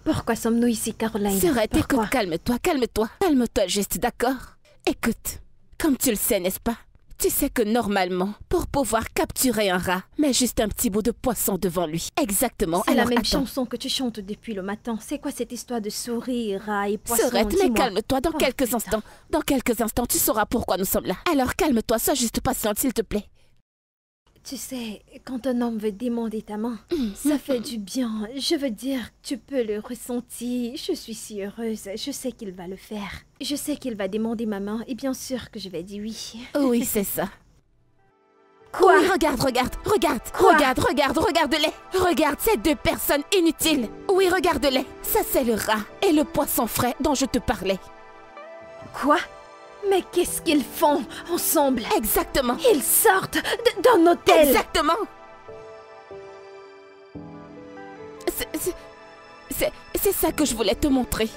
Pourquoi sommes-nous ici, Caroline? Serette, écoute, calme-toi, calme-toi. Calme-toi juste, d'accord? Écoute, comme tu le sais, n'est-ce pas? Tu sais que normalement, pour pouvoir capturer un rat, mets juste un petit bout de poisson devant lui. Exactement. C'est la Alors, même attends. chanson que tu chantes depuis le matin. C'est quoi cette histoire de souris, rat et poisson? Serette, mais Dis-moi. calme-toi. Dans Oh, quelques putain. instants. Dans quelques instants, tu sauras pourquoi nous sommes là. Alors calme-toi, sois juste patiente, s'il te plaît. Tu sais, quand un homme veut demander ta main, ça fait du bien. Je veux dire, tu peux le ressentir. Je suis si heureuse. Je sais qu'il va le faire. Je sais qu'il va demander ma main et bien sûr que je vais dire oui. Oui, c'est ça. Quoi? Oui, regarde, Quoi? regarde-les. Regarde ces deux personnes inutiles. Oui, regarde-les. Ça, c'est le rat et le poisson frais dont je te parlais. Quoi? Mais qu'est-ce qu'ils font ensemble? Exactement. Ils sortent d'un hôtel. Exactement. C'est ça que je voulais te montrer.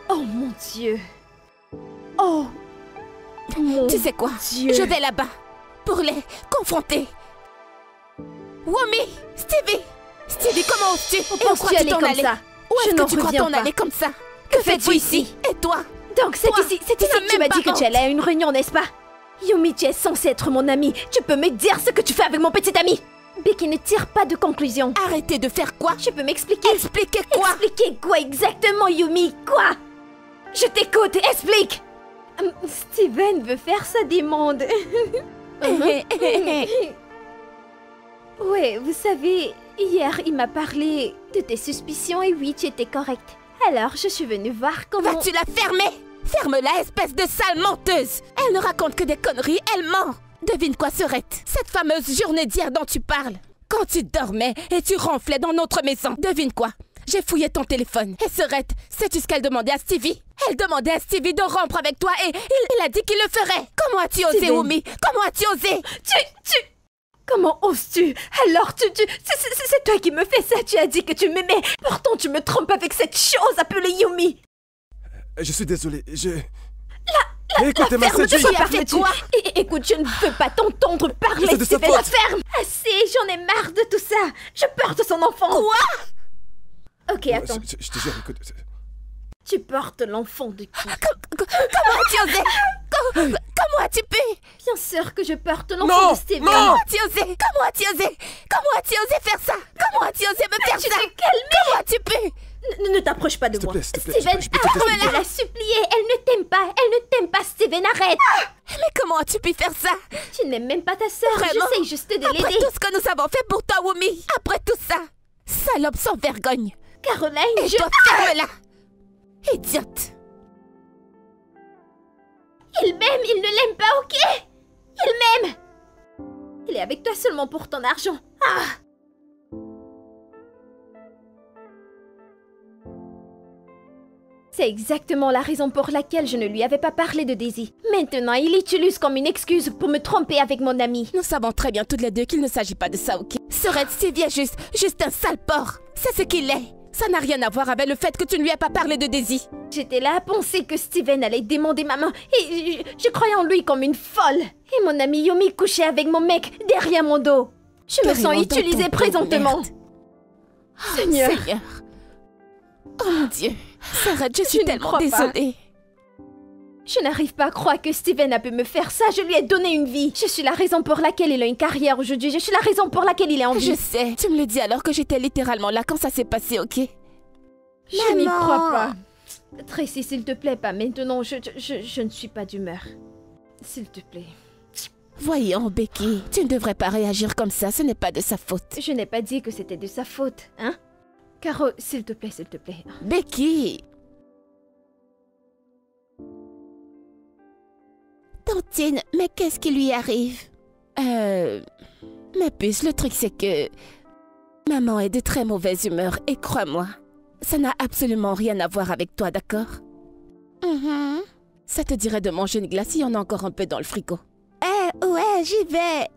Oh mon Dieu. Oh mon Tu sais quoi? Dieu. Je vais là-bas pour les confronter. Wumi, Stevie, comment oses-tu? Où Et où penses-tu crois-tu aller t'en comme aller? ça? Où Je est-ce n'en que tu crois reviens t'en pas. aller comme ça? Que fais-tu ici? Et toi? Donc c'est Toi, ici tu que n'as tu même m'as dit pas que tu allais à une réunion, n'est-ce pas? Yumi, tu es censé être mon ami. Tu peux me dire ce que tu fais avec mon petit ami? Becky, ne tire pas de conclusion. Arrêtez de faire quoi? Tu peux m'expliquer? Expliquez quoi? Expliquer quoi exactement, Yumi? Quoi? Je t'écoute, explique! Steven veut faire sa demande. Ouais, vous savez, hier il m'a parlé de tes suspicions et oui, tu étais correct. Alors je suis venue voir comment... Vas-tu la fermer? Ferme-la, espèce de sale menteuse! Elle ne raconte que des conneries, elle ment! Devine quoi, Serette? Cette fameuse journée d'hier dont tu parles. Quand tu dormais et tu ronflais dans notre maison. Devine quoi? J'ai fouillé ton téléphone. Et Serette, sais-tu ce qu'elle demandait à Stevie? Elle demandait à Stevie de rompre avec toi et il a dit qu'il le ferait. Comment as-tu osé, Steven. Wumi? Comment as-tu osé? Comment oses-tu? Alors c'est toi qui me fais ça, tu as dit que tu m'aimais. Pourtant tu me trompes avec cette chose appelée Yumi. Je suis désolé, Ferme, Écoutez-moi, de Sedgwick. quoi Tu as fait parles-tu? quoi? Écoute, je ne veux pas t'entendre parler, C'est de sa Steven, faute. la ferme. Assez, j'en ai marre de tout ça. Je porte son enfant. Quoi? Ok, attends. Je te jure, écoute. Tu portes l'enfant de qui? Comment as-tu osé? Comment as-tu pu? Bien sûr que je porte l'enfant Non, de Steven. non. Comment as-tu osé? Comment as-tu osé? Comment as-tu osé faire ça? Comment as-tu osé me faire Tu ça? t'es calmée. Comment as-tu pu? Ne t'approche pas de S'il te moi. plaît, s'il te plaît, Steven, je peux te arrête, t'expliquer. je l'ai supplié. Elle ne t'aime pas. Elle ne t'aime pas, Steven, arrête. Mais comment as-tu pu faire ça? Tu n'aimes même pas ta sœur. Vraiment? J'essaye juste de Après l'aider. tout ce que nous avons fait pour toi, Wumi. Après tout ça. Salope sans vergogne. Caroline, Et toi, ferme-la. Idiote. Il m'aime, il ne l'aime pas, ok? Il m'aime. Il est avec toi seulement pour ton argent. Ah! C'est exactement la raison pour laquelle je ne lui avais pas parlé de Daisy. Maintenant, il l'utilise comme une excuse pour me tromper avec mon ami. Nous savons très bien toutes les deux qu'il ne s'agit pas de ça, ok? Serait Stevie est juste un sale porc. C'est ce qu'il est. Ça n'a rien à voir avec le fait que tu ne lui aies pas parlé de Daisy. J'étais là à penser que Steven allait demander ma main et je croyais en lui comme une folle. Et mon ami Yumi couchait avec mon mec derrière mon dos. Je me Carrément sens dans utilisée ton présentement. merde. Seigneur. Seigneur. Oh mon Dieu. Sarah, je suis Je ne tellement crois pas. désolée. Je n'arrive pas à croire que Steven a pu me faire ça. Je lui ai donné une vie. Je suis la raison pour laquelle il a une carrière aujourd'hui. Je suis la raison pour laquelle il est en vie. Je sais. Tu me le dis alors que j'étais littéralement là quand ça s'est passé, ok? Je n'y Maman. crois pas. Tracy, s'il te plaît, pas maintenant. Je ne suis pas d'humeur. S'il te plaît. Voyons, Becky, tu ne devrais pas réagir comme ça, ce n'est pas de sa faute. Je n'ai pas dit que c'était de sa faute, hein? Caro, s'il te plaît, s'il te plaît. Becky! Tantine, mais qu'est-ce qui lui arrive? Ma puce, le truc c'est que... Maman est de très mauvaise humeur et crois-moi, ça n'a absolument rien à voir avec toi, d'accord? Ça te dirait de manger une glace, il y en a encore un peu dans le frigo. Ouais, j'y vais!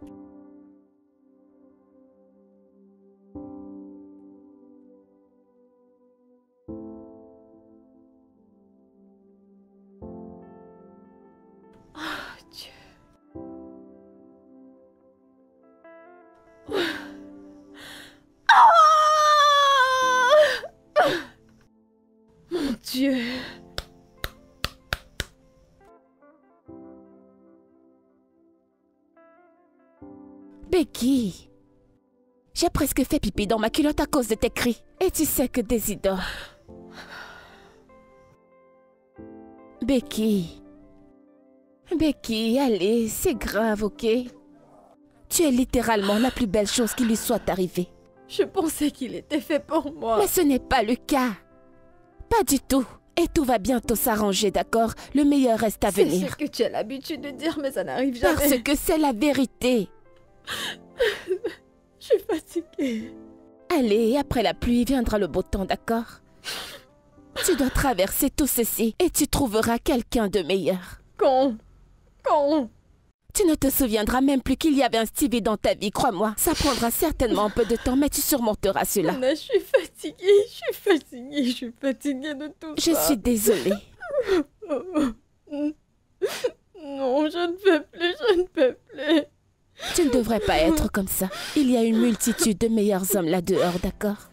Becky, j'ai presque fait pipi dans ma culotte à cause de tes cris. Et tu sais que Désidore... Becky... Becky, allez, c'est grave, ok? Tu es littéralement la plus belle chose qui lui soit arrivée. Je pensais qu'il était fait pour moi. Mais ce n'est pas le cas. Pas du tout. Et tout va bientôt s'arranger, d'accord? Le meilleur reste à venir. C'est ce que tu as l'habitude de dire, mais ça n'arrive jamais. Parce que c'est la vérité. Je suis fatiguée. Allez, après la pluie viendra le beau temps, d'accord? Tu dois traverser tout ceci et tu trouveras quelqu'un de meilleur. Quand? Tu ne te souviendras même plus qu'il y avait un Stevie dans ta vie, crois-moi. Ça prendra certainement un peu de temps, mais tu surmonteras cela. Anna, je suis fatiguée, je suis fatiguée de tout ça. Je suis désolée. Non, je ne peux plus. Tu ne devrais pas être comme ça. Il y a une multitude de meilleurs hommes là dehors, d'accord?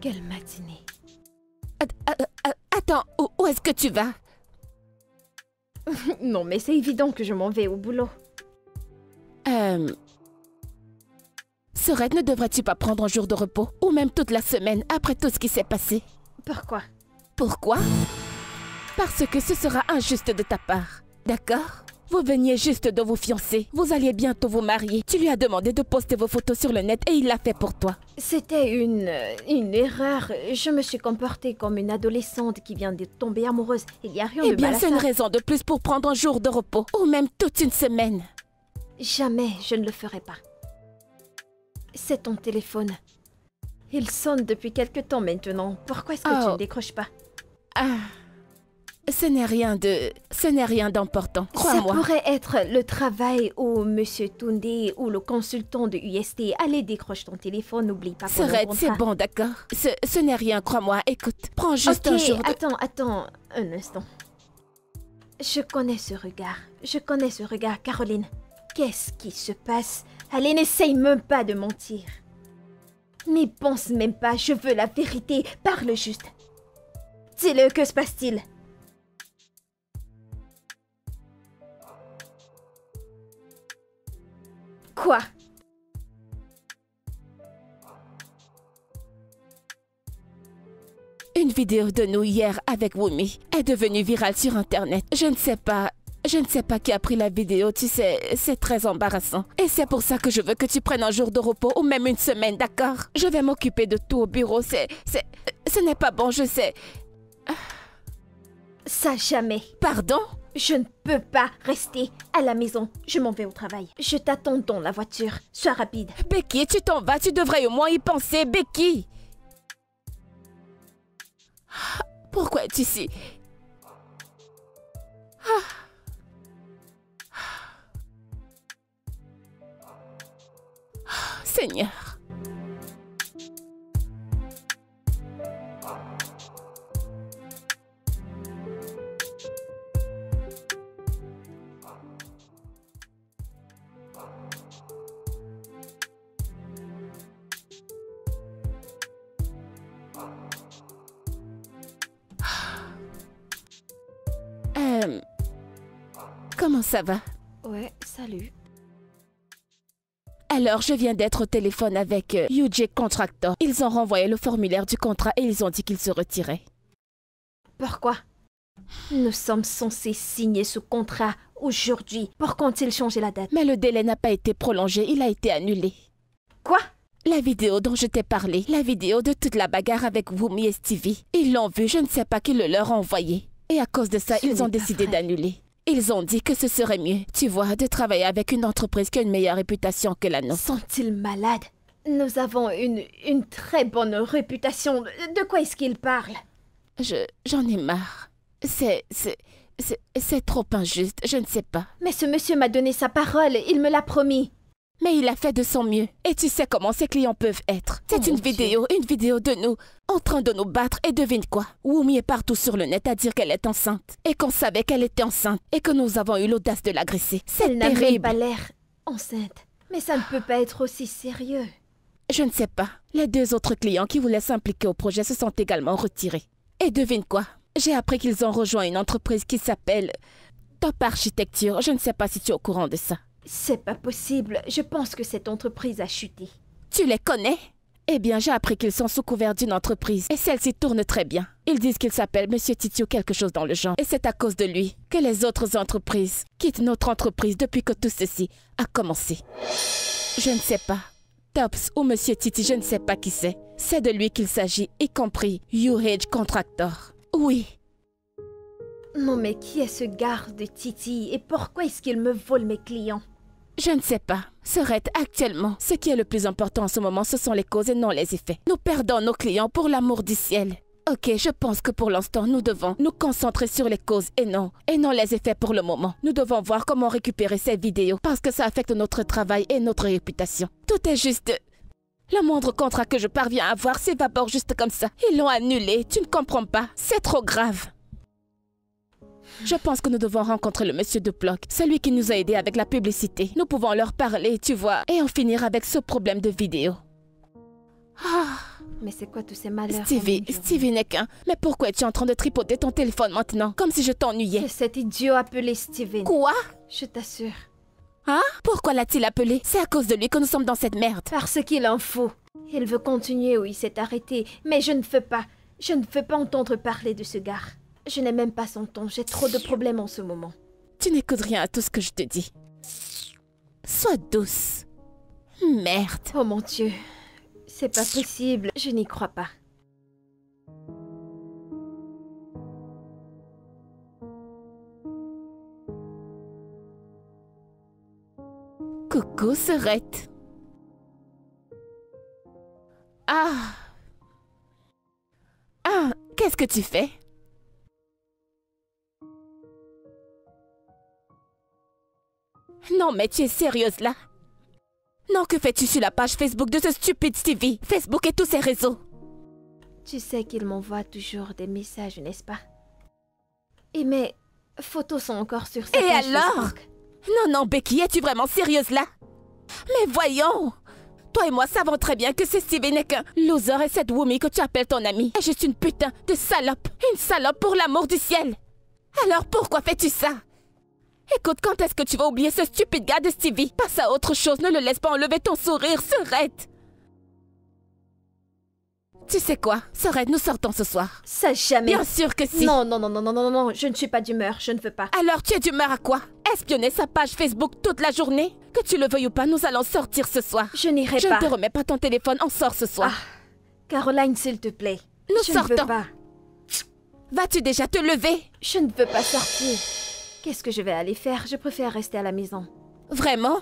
Quelle matinée. Attends, où est-ce que tu vas? Non, mais c'est évident que je m'en vais au boulot. Sorette, ne devrais-tu pas prendre un jour de repos? Ou même toute la semaine, après tout ce qui s'est passé? Pourquoi? Pourquoi? Parce que ce sera injuste de ta part, d'accord? Vous veniez juste de vous fiancer. Vous alliez bientôt vous marier. Tu lui as demandé de poster vos photos sur le net et il l'a fait pour toi. C'était une erreur. Je me suis comportée comme une adolescente qui vient de tomber amoureuse. Il n'y a rien de mal à ça. Eh bien, c'est une raison de plus pour prendre un jour de repos. Ou même toute une semaine. Jamais je ne le ferai pas. C'est ton téléphone. Il sonne depuis quelque temps maintenant. Pourquoi est-ce que tu ne décroches pas? Ah... Ce n'est rien d'important, crois-moi. Ça pourrait être le travail ou Monsieur Toundé ou le consultant de UST. Allez, décroche ton téléphone, n'oublie pas qu'on Sorette, c'est bon, d'accord. Ce n'est rien, crois-moi. Écoute, prends juste un jour de... Attends, un instant. Je connais ce regard, Caroline. Qu'est-ce qui se passe? Allez, n'essaye même pas de mentir. N'y pense même pas, je veux la vérité. Parle juste. Dis-le, que se passe-t-il? Quoi? Une vidéo de nous hier avec Wumi est devenue virale sur Internet. Je ne sais pas qui a pris la vidéo, tu sais, c'est très embarrassant. Et c'est pour ça que je veux que tu prennes un jour de repos ou même une semaine, d'accord? Je vais m'occuper de tout au bureau, ce n'est pas bon, je sais. Ça jamais. Pardon? Je ne peux pas rester à la maison. Je m'en vais au travail. Je t'attends dans la voiture. Sois rapide. Becky, tu t'en vas. Tu devrais au moins y penser, Becky. Pourquoi es-tu ici? Seigneur. Comment ça va? Ouais, salut. Alors, je viens d'être au téléphone avec UJ Contractor. Ils ont renvoyé le formulaire du contrat et ils ont dit qu'ils se retiraient. Pourquoi? Nous sommes censés signer ce contrat aujourd'hui. Pourquoi ont-ils changé la date? Mais le délai n'a pas été prolongé, il a été annulé. Quoi? La vidéo dont je t'ai parlé, la vidéo de toute la bagarre avec Wumi et Stevie. Ils l'ont vue, je ne sais pas qui le leur a envoyé. Et à cause de ça, ils ont décidé d'annuler. Ils ont dit que ce serait mieux, tu vois, de travailler avec une entreprise qui a une meilleure réputation que la nôtre. Sont-ils malades? Nous avons une très bonne réputation. De quoi est-ce qu'ils parlent? J'en ai marre. C'est trop injuste, je ne sais pas. Mais ce monsieur m'a donné sa parole, il me l'a promis. Mais il a fait de son mieux. Et tu sais comment ces clients peuvent être. C'est une vidéo de nous en train de nous battre. Et devine quoi? Wumi est partout sur le net à dire qu'elle est enceinte. Et qu'on savait qu'elle était enceinte. Et que nous avons eu l'audace de l'agresser. C'est Elle n'a même terrible. pas l'air enceinte. Mais ça ne peut pas être aussi sérieux. Je ne sais pas. Les 2 autres clients qui voulaient s'impliquer au projet se sont également retirés. Et devine quoi? J'ai appris qu'ils ont rejoint une entreprise qui s'appelle Top Architecture. Je ne sais pas si tu es au courant de ça. C'est pas possible. Je pense que cette entreprise a chuté. Tu les connais? Eh bien, j'ai appris qu'ils sont sous couvert d'une entreprise. Et celle-ci tourne très bien. Ils disent qu'il s'appelle Monsieur Titi ou quelque chose dans le genre. Et c'est à cause de lui que les autres entreprises quittent notre entreprise depuis que tout ceci a commencé. Je ne sais pas. Tops ou Monsieur Titi, je ne sais pas qui c'est. C'est de lui qu'il s'agit, y compris UH Contractor. Oui. Non mais qui est ce garde de Titi et pourquoi est-ce qu'il me vole mes clients? Je ne sais pas. Serait actuellement, ce qui est le plus important en ce moment, ce sont les causes et non les effets. Nous perdons nos clients pour l'amour du ciel. Ok, je pense que pour l'instant, nous devons nous concentrer sur les causes et non les effets pour le moment. Nous devons voir comment récupérer ces vidéos parce que ça affecte notre travail et notre réputation. Tout est juste... Le moindre contrat que je parviens à avoir s'évapore juste comme ça. Ils l'ont annulé, tu ne comprends pas. C'est trop grave. Je pense que nous devons rencontrer le monsieur de Block, celui qui nous a aidés avec la publicité. Nous pouvons leur parler, tu vois, et en finir avec ce problème de vidéo. Mais c'est quoi tous ces malheurs? Stevie n'est qu'un. Mais pourquoi es-tu en train de tripoter ton téléphone maintenant? Comme si je t'ennuyais. C'est cet idiot appelé Steven. Quoi? Je t'assure. Hein? Pourquoi l'a-t-il appelé? C'est à cause de lui que nous sommes dans cette merde. Parce qu'il en faut. Il veut continuer où il s'est arrêté. Mais je ne veux pas. Je ne veux pas entendre parler de ce gars. Je n'ai même pas son ton. J'ai trop de problèmes en ce moment. Tu n'écoutes rien à tout ce que je te dis. Sois douce. Merde. Oh mon Dieu. C'est pas possible. Je n'y crois pas. Coucou, Serette. Ah, qu'est-ce que tu fais? Non, mais tu es sérieuse là? Non, que fais-tu sur la page Facebook de ce stupide Stevie? Facebook et tous ses réseaux. Tu sais qu'il m'envoie toujours des messages, n'est-ce pas? Et mes photos sont encore sur sa page Facebook. Non, Becky, es-tu vraiment sérieuse là? Mais voyons! Toi et moi savons très bien que ce Steven n'est qu'un loser et cette Wumi que tu appelles ton amie est juste une putain de salope. Une salope pour l'amour du ciel. Alors pourquoi fais-tu ça? Écoute, quand est-ce que tu vas oublier ce stupide gars de Stevie? Passe à autre chose, ne le laisse pas enlever ton sourire, Serette. Tu sais quoi, Serette, nous sortons ce soir. Ça jamais. Bien sûr que si. Non, je ne suis pas d'humeur, je ne veux pas. Alors tu es d'humeur à quoi? Espionner sa page Facebook toute la journée? Que tu le veuilles ou pas, nous allons sortir ce soir. Je n'irai pas. Je ne te remets pas ton téléphone, on sort ce soir. Caroline, s'il te plaît. Nous je sortons. ne veux pas. Vas-tu déjà te lever? Je ne veux pas sortir. Qu'est-ce que je vais aller faire? Je préfère rester à la maison. Vraiment?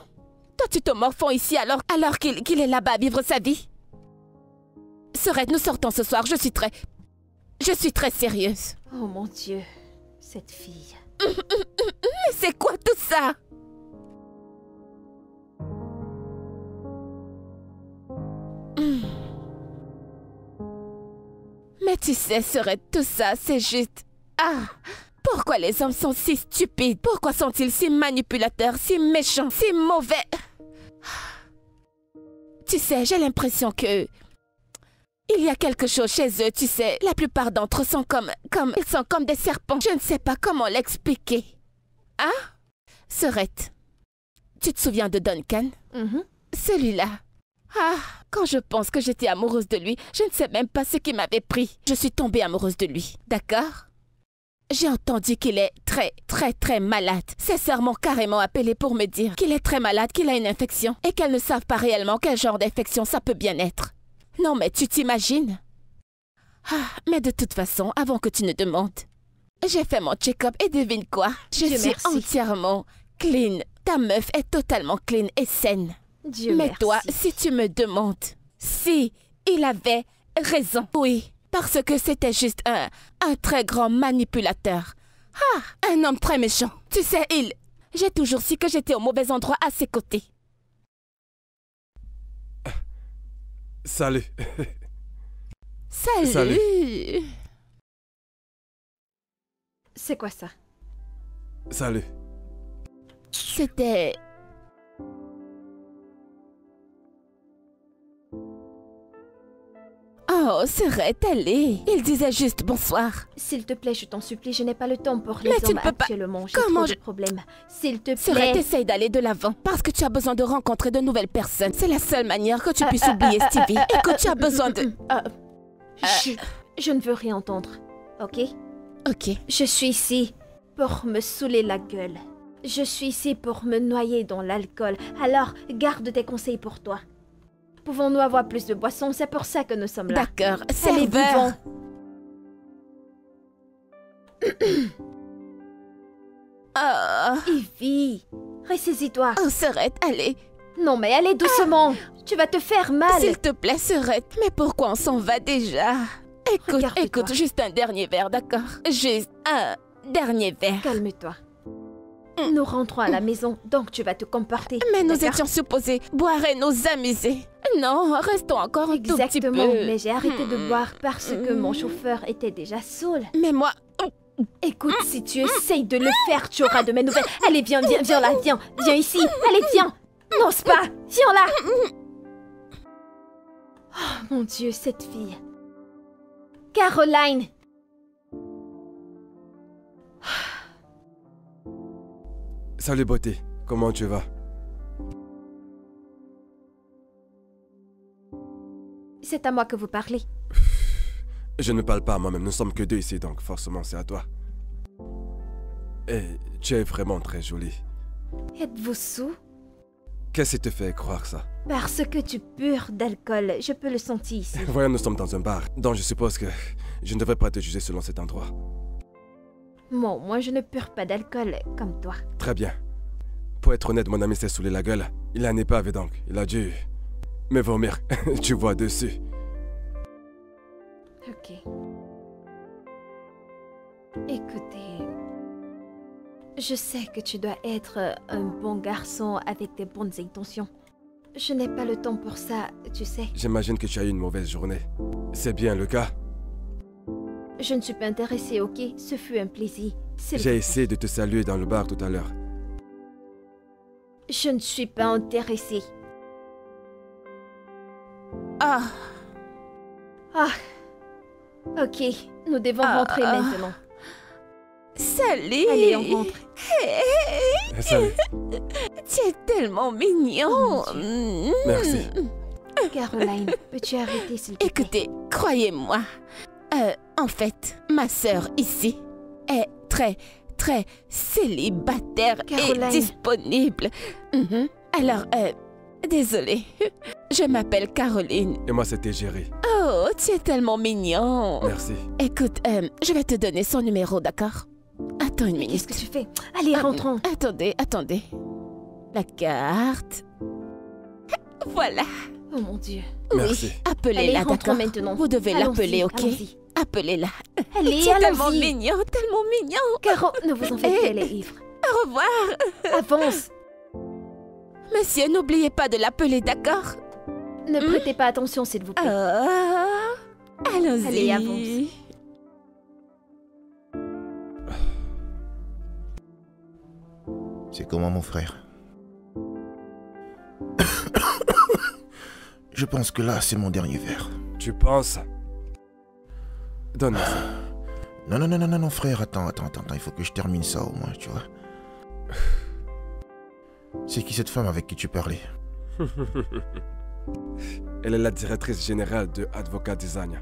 Toi, tu te morfonds ici alors qu'il est là-bas à vivre sa vie? Serette, nous sortons ce soir, je suis très sérieuse. Oh mon Dieu, cette fille. Mais c'est quoi tout ça? Mais tu sais, Serette, tout ça, c'est juste... Pourquoi les hommes sont si stupides? Pourquoi sont-ils si manipulateurs, si méchants, si mauvais? Tu sais, j'ai l'impression que... Il y a quelque chose chez eux, tu sais. La plupart d'entre eux sont ils sont comme des serpents. Je ne sais pas comment l'expliquer. Hein? Serette, tu te souviens de Duncan? Celui-là. Quand je pense que j'étais amoureuse de lui, je ne sais même pas ce qui m'avait pris. Je suis tombée amoureuse de lui, d'accord? J'ai entendu qu'il est très malade. Ses sœurs m'ont carrément appelé pour me dire qu'il est très malade, qu'il a une infection et qu'elles ne savent pas réellement quel genre d'infection ça peut bien être. Non, mais tu t'imagines? Mais de toute façon, avant que tu ne demandes, j'ai fait mon check-up et devine quoi? Je suis entièrement clean. Ta meuf est totalement clean et saine. Dieu mais merci. Toi, si tu me demandes, si il avait raison, oui, parce que c'était juste un très grand manipulateur. Un homme très méchant. Tu sais, j'ai toujours su que j'étais au mauvais endroit à ses côtés. Salut. Salut. Salut. C'est quoi ça? Salut. C'était... Oh, Serette, allez. Il disait juste bonsoir. S'il te plaît, je t'en supplie, je n'ai pas le temps pour les Mais tu hommes ne peux pas- actuellement. J'ai Comment trop de problèmes. S'il te Serette, plaît. essaye d'aller de l'avant. Parce que tu as besoin de rencontrer de nouvelles personnes. C'est la seule manière que tu puisses oublier Stevie. Et que tu as besoin de... Je ne veux rien entendre, ok? Ok. Je suis ici pour me saouler la gueule. Je suis ici pour me noyer dans l'alcool. Alors, garde tes conseils pour toi. Pouvons-nous avoir plus de boissons? C'est pour ça que nous sommes là. D'accord. Allez, Serveur. buvons. Oh, Ivy, ressaisis-toi. oh, Serette, allez. Non, mais allez doucement. Tu vas te faire mal. S'il te plaît, Serette. Mais pourquoi on s'en va déjà? Écoute, Regarde-toi. écoute, juste un dernier verre, d'accord? Juste un dernier verre. Calme-toi. Nous rentrons à la maison, donc tu vas te comporter. Mais nous d'accord? étions supposés boire et nous amuser. Non, restons encore un tout petit Exactement, peu. mais j'ai arrêté de boire parce que mon chauffeur était déjà saoul. Mais moi... Écoute, si tu essayes de le faire, tu auras de mes nouvelles. Allez, viens là, viens ici. Allez, viens. N'ose pas, viens là. Oh mon Dieu, cette fille. Caroline. Salut beauté, comment tu vas? C'est à moi que vous parlez. Je ne parle pas à moi-même, nous sommes que deux ici, donc forcément c'est à toi. Et tu es vraiment très jolie. Êtes-vous sous? Qu'est-ce qui te fait croire ça? Parce que tu pures d'alcool, je peux le sentir ici. Voyons, nous sommes dans un bar, donc je suppose que je ne devrais pas te juger selon cet endroit. Bon, moi je ne pure pas d'alcool comme toi. Très bien. Pour être honnête, mon ami s'est saoulé la gueule. Il a un épave donc, il a dû me vomir. Tu vois dessus. Ok. Écoutez, je sais que tu dois être un bon garçon avec des bonnes intentions. Je n'ai pas le temps pour ça, tu sais. J'imagine que tu as eu une mauvaise journée. C'est bien le cas. Je ne suis pas intéressée, ok? Ce fut un plaisir. s'il vous J'ai plaît. essayé de te saluer dans le bar tout à l'heure. Je ne suis pas intéressée. Ah, Ah. Ok, nous devons rentrer maintenant. salut. Allez, on rentre. Salut. Tu es tellement mignon. Oh, Merci. Caroline, peux-tu arrêter s'il te plaît? Écoutez, croyez-moi. En fait, ma sœur ici est très célibataire Caroline. et disponible. Alors, désolée. Je m'appelle Caroline. Et moi c'était Jerry. Oh, tu es tellement mignon. Merci. Écoute, je vais te donner son numéro, d'accord? Attends une Mais minute. qu'est-ce que tu fais? Allez, rentrons. Attendez. La carte. Voilà. Oh mon Dieu. Merci. Oui, Allez, appelez-la, rentrons d'accord? maintenant. Vous devez Allons-y, l'appeler, ok? allons-y. Appelez-la. Allez, Tu es tellement allons-y. mignon, tellement mignon. Caro, ne vous en faites pas, elle est ivre. Au revoir. Avance. Monsieur, n'oubliez pas de l'appeler, d'accord? Ne prêtez pas attention, s'il vous plaît. Allons-y. Allez, avance. C'est comment mon frère? Je pense que là, c'est mon dernier verre. Tu penses? Donne-moi ça. Non, frère, attends, il faut que je termine ça au moins, tu vois. C'est qui cette femme avec qui tu parlais? Elle est la directrice générale de Advocat Design.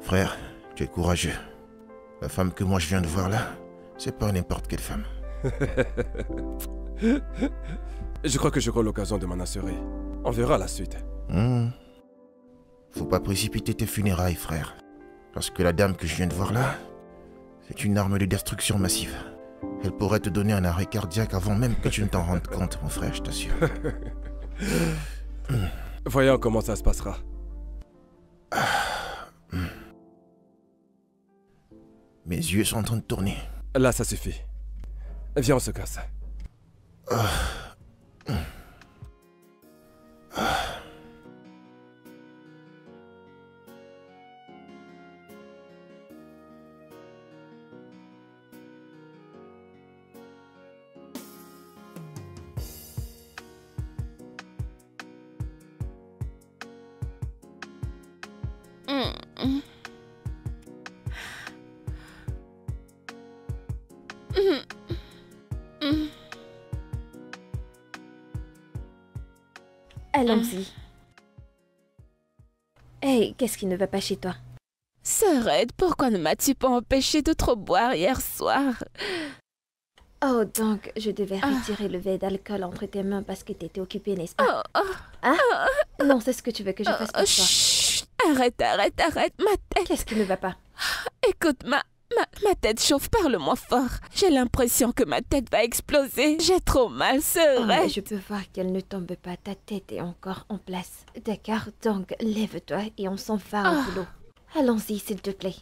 Frère, tu es courageux. La femme que moi je viens de voir là, c'est pas n'importe quelle femme. Je crois que j'aurai l'occasion de m'en assurer. On verra la suite. Faut pas précipiter tes funérailles, frère. Parce que la dame que je viens de voir là, c'est une arme de destruction massive. Elle pourrait te donner un arrêt cardiaque avant même que tu ne t'en rendes compte, mon frère, je t'assure. Voyons comment ça se passera. Mes yeux sont en train de tourner. Là, ça suffit. Viens, on se casse. Allons-y. Hey, qu'est-ce qui ne va pas chez toi? Sœurette, pourquoi ne m'as-tu pas empêché de trop boire hier soir? Oh, donc, je devais retirer le verre d'alcool entre tes mains parce que t'étais occupée, n'est-ce pas? Hein? Non, c'est ce que tu veux que je fasse pour toi. Chut, arrête, ma tête. Qu'est-ce qui ne va pas? Écoute, ma tête chauffe, parle-moi fort. J'ai l'impression que ma tête va exploser. J'ai trop mal, Oh, sœurette. je peux voir qu'elle ne tombe pas, ta tête est encore en place. D'accord, donc lève-toi et on s'en va au boulot. Allons-y, s'il te plaît.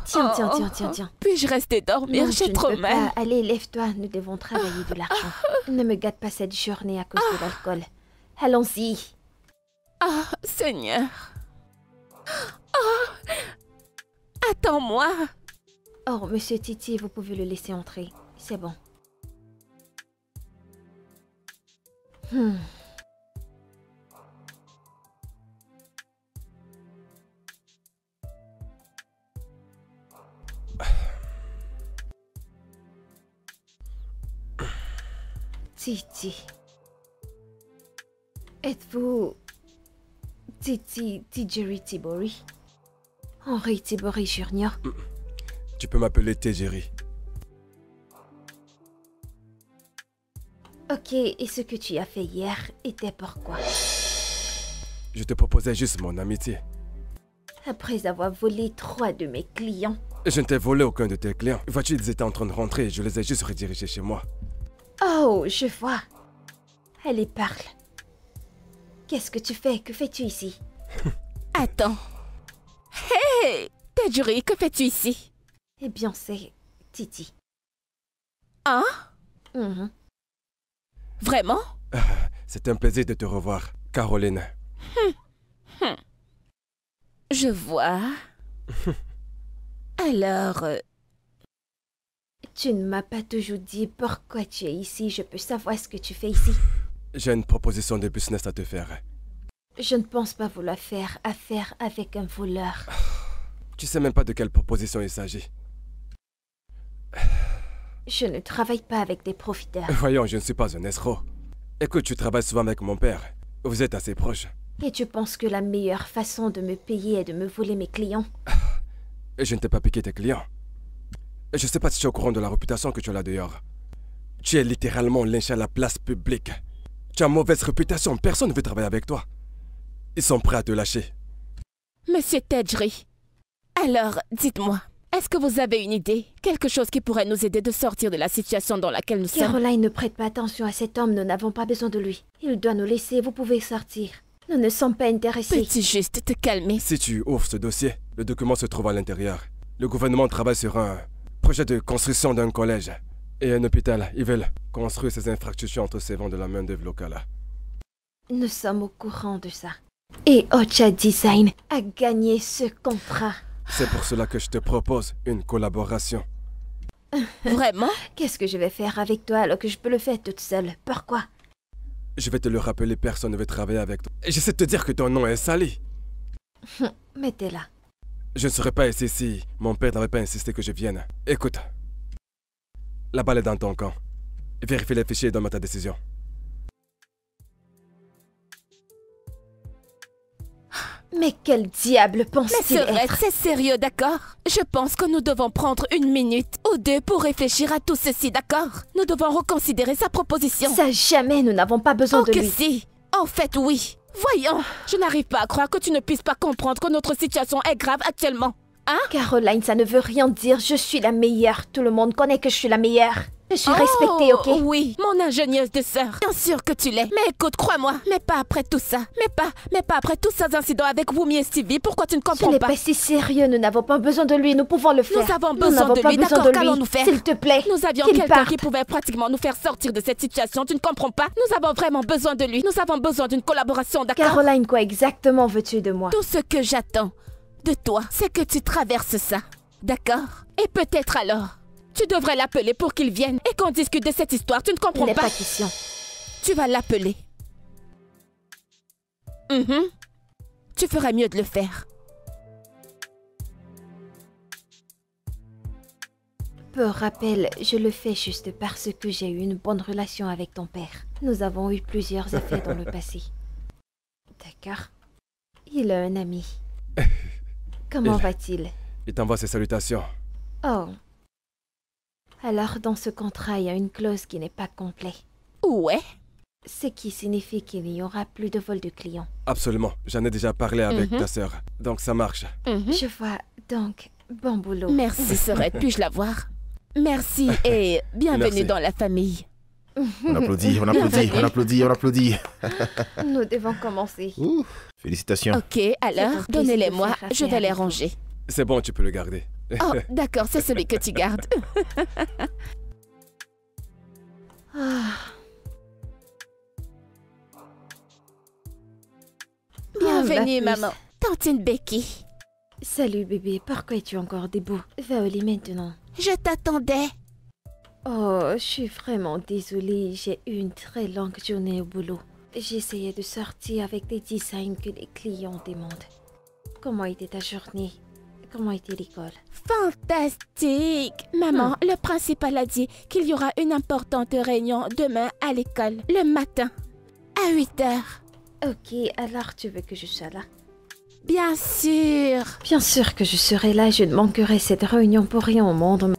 Tiens. Puis-je rester dormir? Non, J'ai tu trop ne peux mal. pas. Allez, lève-toi, nous devons travailler de l'argent. Ne me gâte pas cette journée à cause de l'alcool. Allons-y. Ah, Seigneur. Attends-moi. Oh, monsieur Titi, vous pouvez le laisser entrer. C'est bon. Titi. Êtes-vous Titi Jerry Tibori? Henri Tibori Jr. Tu peux m'appeler Jerry. Ok, et ce que tu as fait hier était pourquoi? Je te proposais juste mon amitié. Après avoir volé 3 de mes clients. Je ne t'ai volé aucun de tes clients. Vois-tu, ils étaient en train de rentrer et je les ai juste redirigés chez moi. Oh, je vois. Allez, parle. Qu'est-ce que tu fais? Que fais-tu ici? Attends. Hey, Jerry, que fais-tu ici? Eh bien, c'est Titi. Hein? Vraiment? C'est un plaisir de te revoir, Caroline. Je vois. Alors... Tu ne m'as pas toujours dit pourquoi tu es ici. Je peux savoir ce que tu fais ici. J'ai une proposition de business à te faire. Je ne pense pas vouloir faire affaire avec un voleur. Tu sais même pas de quelle proposition il s'agit. Je ne travaille pas avec des profiteurs. Voyons, je ne suis pas un escroc. Écoute, tu travailles souvent avec mon père. Vous êtes assez proches. Et tu penses que la meilleure façon de me payer est de me voler mes clients? Et je ne t'ai pas piqué tes clients. Et je sais pas si tu es au courant de la réputation que tu as là dehors. Tu es littéralement lynché à la place publique. Tu as mauvaise réputation, personne ne veut travailler avec toi. Ils sont prêts à te lâcher. Monsieur Tedgery, alors, dites-moi, est-ce que vous avez une idée? Quelque chose qui pourrait nous aider de sortir de la situation dans laquelle nous sommes? Caroline, ne prête pas attention à cet homme, nous n'avons pas besoin de lui. Il doit nous laisser, vous pouvez sortir. Nous ne sommes pas intéressés. Peux-tu juste te calmer? Si tu ouvres ce dossier, le document se trouve à l'intérieur. Le gouvernement travaille sur un projet de construction d'un collège et un hôpital. Ils veulent construire ces infrastructures en recevant de la main-d'œuvre locale. Nous sommes au courant de ça. Et Ocha Design a gagné ce contrat. C'est pour cela que je te propose une collaboration. Vraiment? Qu'est-ce que je vais faire avec toi alors que je peux le faire toute seule? Pourquoi? Je vais te le rappeler, personne ne veut travailler avec toi. Et j'essaie de te dire que ton nom est sali. Mettez-la. Je ne serais pas ici si mon père n'avait pas insisté que je vienne. Écoute, la balle est dans ton camp. Vérifie les fichiers et donne-moi ta décision. Mais quel diable Mais pense-t-il Sœurette, être? c'est sérieux, d'accord? Je pense que nous devons prendre 1 minute ou 2 pour réfléchir à tout ceci, d'accord? Nous devons reconsidérer sa proposition. Ça jamais, nous n'avons pas besoin Oh de que lui. si! En fait, oui. Voyons, je n'arrive pas à croire que tu ne puisses pas comprendre que notre situation est grave actuellement. Hein? Caroline, ça ne veut rien dire. Je suis la meilleure. Tout le monde connaît que je suis la meilleure. Je suis respectée, ok? Oui, mon ingénieuse de sœur. Bien sûr que tu l'es. Mais écoute, crois-moi, mais pas après tout ça. Mais pas après tous ces incidents avec Wumi et Stevie. Pourquoi tu ne Ce comprends n'est pas? pas si sérieux. Nous n'avons pas besoin de lui. Nous pouvons le faire. Nous avons Nous besoin n'avons de pas lui, besoin d'accord? de lui. Qu'allons-nous faire? S'il te plaît. Nous avions qu'il quelqu'un parte. qui pouvait pratiquement nous faire sortir de cette situation. Tu ne comprends pas? Nous avons vraiment besoin de lui. Nous avons besoin d'une collaboration, d'accord? Caroline, quoi exactement veux-tu de moi? Tout ce que j'attends de toi, c'est que tu traverses ça. D'accord? Et peut-être alors, tu devrais l'appeler pour qu'il vienne et qu'on discute de cette histoire. Tu ne Il comprends n'est pas? pas question. Tu vas l'appeler. Tu ferais mieux de le faire. Pour rappel, je le fais juste parce que j'ai eu une bonne relation avec ton père. Nous avons eu plusieurs affaires dans le passé. D'accord. Il a un ami. Comment va-t-il? Il t'envoie ses salutations. Oh. Alors, dans ce contrat, il y a une clause qui n'est pas complète. Ouais. Ce qui signifie qu'il n'y aura plus de vol de clients. Absolument. J'en ai déjà parlé avec ta sœur. Donc ça marche. Je vois. Donc, bon boulot. Merci, Sorette. Puis-je la voir? Merci et bienvenue Merci. dans la famille. On applaudit, on applaudit, on applaudit, on applaudit. Nous devons commencer. Ouh, félicitations. Ok, C'est un alors, plaisir donnez-les-moi. de faire Je vais affaire les avec vous. ranger. C'est bon, tu peux le garder. Oh, d'accord, c'est celui que tu gardes. Ah, Bienvenue, ma puce. maman. Tantine Becky. salut bébé, pourquoi es-tu encore debout? Va au lit maintenant. Je t'attendais. Oh, je suis vraiment désolée, j'ai eu une très longue journée au boulot. J'essayais de sortir avec des designs que les clients demandent. Comment était ta journée? Comment était l'école? Fantastique. Maman, le principal a dit qu'il y aura une importante réunion demain à l'école, le matin, à 8 heures. Ok, alors tu veux que je sois là? Bien sûr. Bien sûr que je serai là, je ne manquerai cette réunion pour rien au monde.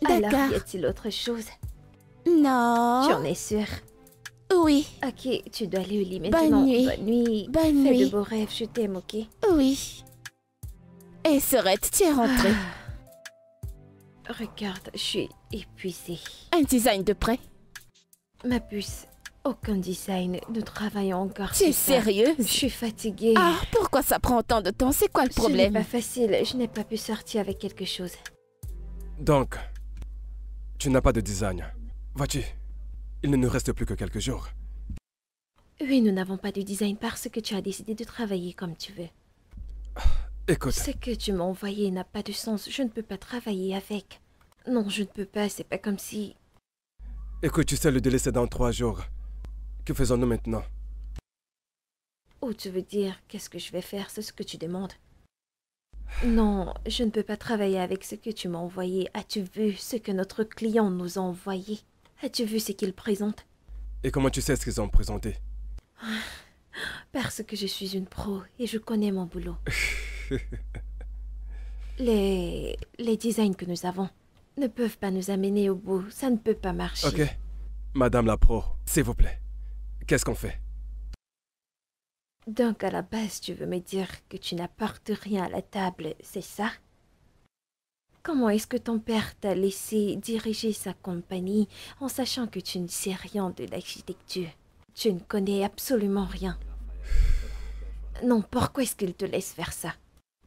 Alors, D'accord. y a-t-il autre chose? Non. J'en ai sûr. Oui, Ok, tu dois aller au lit maintenant. nuit. Bonne nuit. bonne Fais nuit. de beaux rêves, je t'aime, ok? Oui. Et Sorette, tu es rentrée. Regarde, je suis épuisée. Un design de prêt. Ma puce, aucun design. Nous travaillons encore Tu es sur ça. sérieuse? Je suis fatiguée. Ah, pourquoi ça prend autant de temps? C'est quoi le Ce n'est problème? pas facile, je n'ai pas pu sortir avec quelque chose. Donc, tu n'as pas de design. Vois-tu, il ne nous reste plus que quelques jours. Oui, nous n'avons pas de design parce que tu as décidé de travailler comme tu veux. Écoute, Ce que tu m'as envoyé n'a pas de sens, je ne peux pas travailler avec. Non, je ne peux pas, c'est pas comme si... écoute, tu sais, le délai c'est dans 3 jours. Que faisons-nous maintenant? Oh, tu veux dire, qu'est-ce que je vais faire, c'est ce que tu demandes? Non, je ne peux pas travailler avec ce que tu m'as envoyé. As-tu vu ce que notre client nous a envoyé? As-tu vu ce qu'il présente? Et comment tu sais ce qu'ils ont présenté? Parce que je suis une pro et je connais mon boulot. Les designs que nous avons ne peuvent pas nous amener au bout. Ça ne peut pas marcher. Ok. Madame la pro, s'il vous plaît. Qu'est-ce qu'on fait? Donc à la base, tu veux me dire que tu n'apportes rien à la table, c'est ça? Comment est-ce que ton père t'a laissé diriger sa compagnie en sachant que tu ne sais rien de l'architecture? Tu ne connais absolument rien. Non, pourquoi est-ce qu'il te laisse faire ça?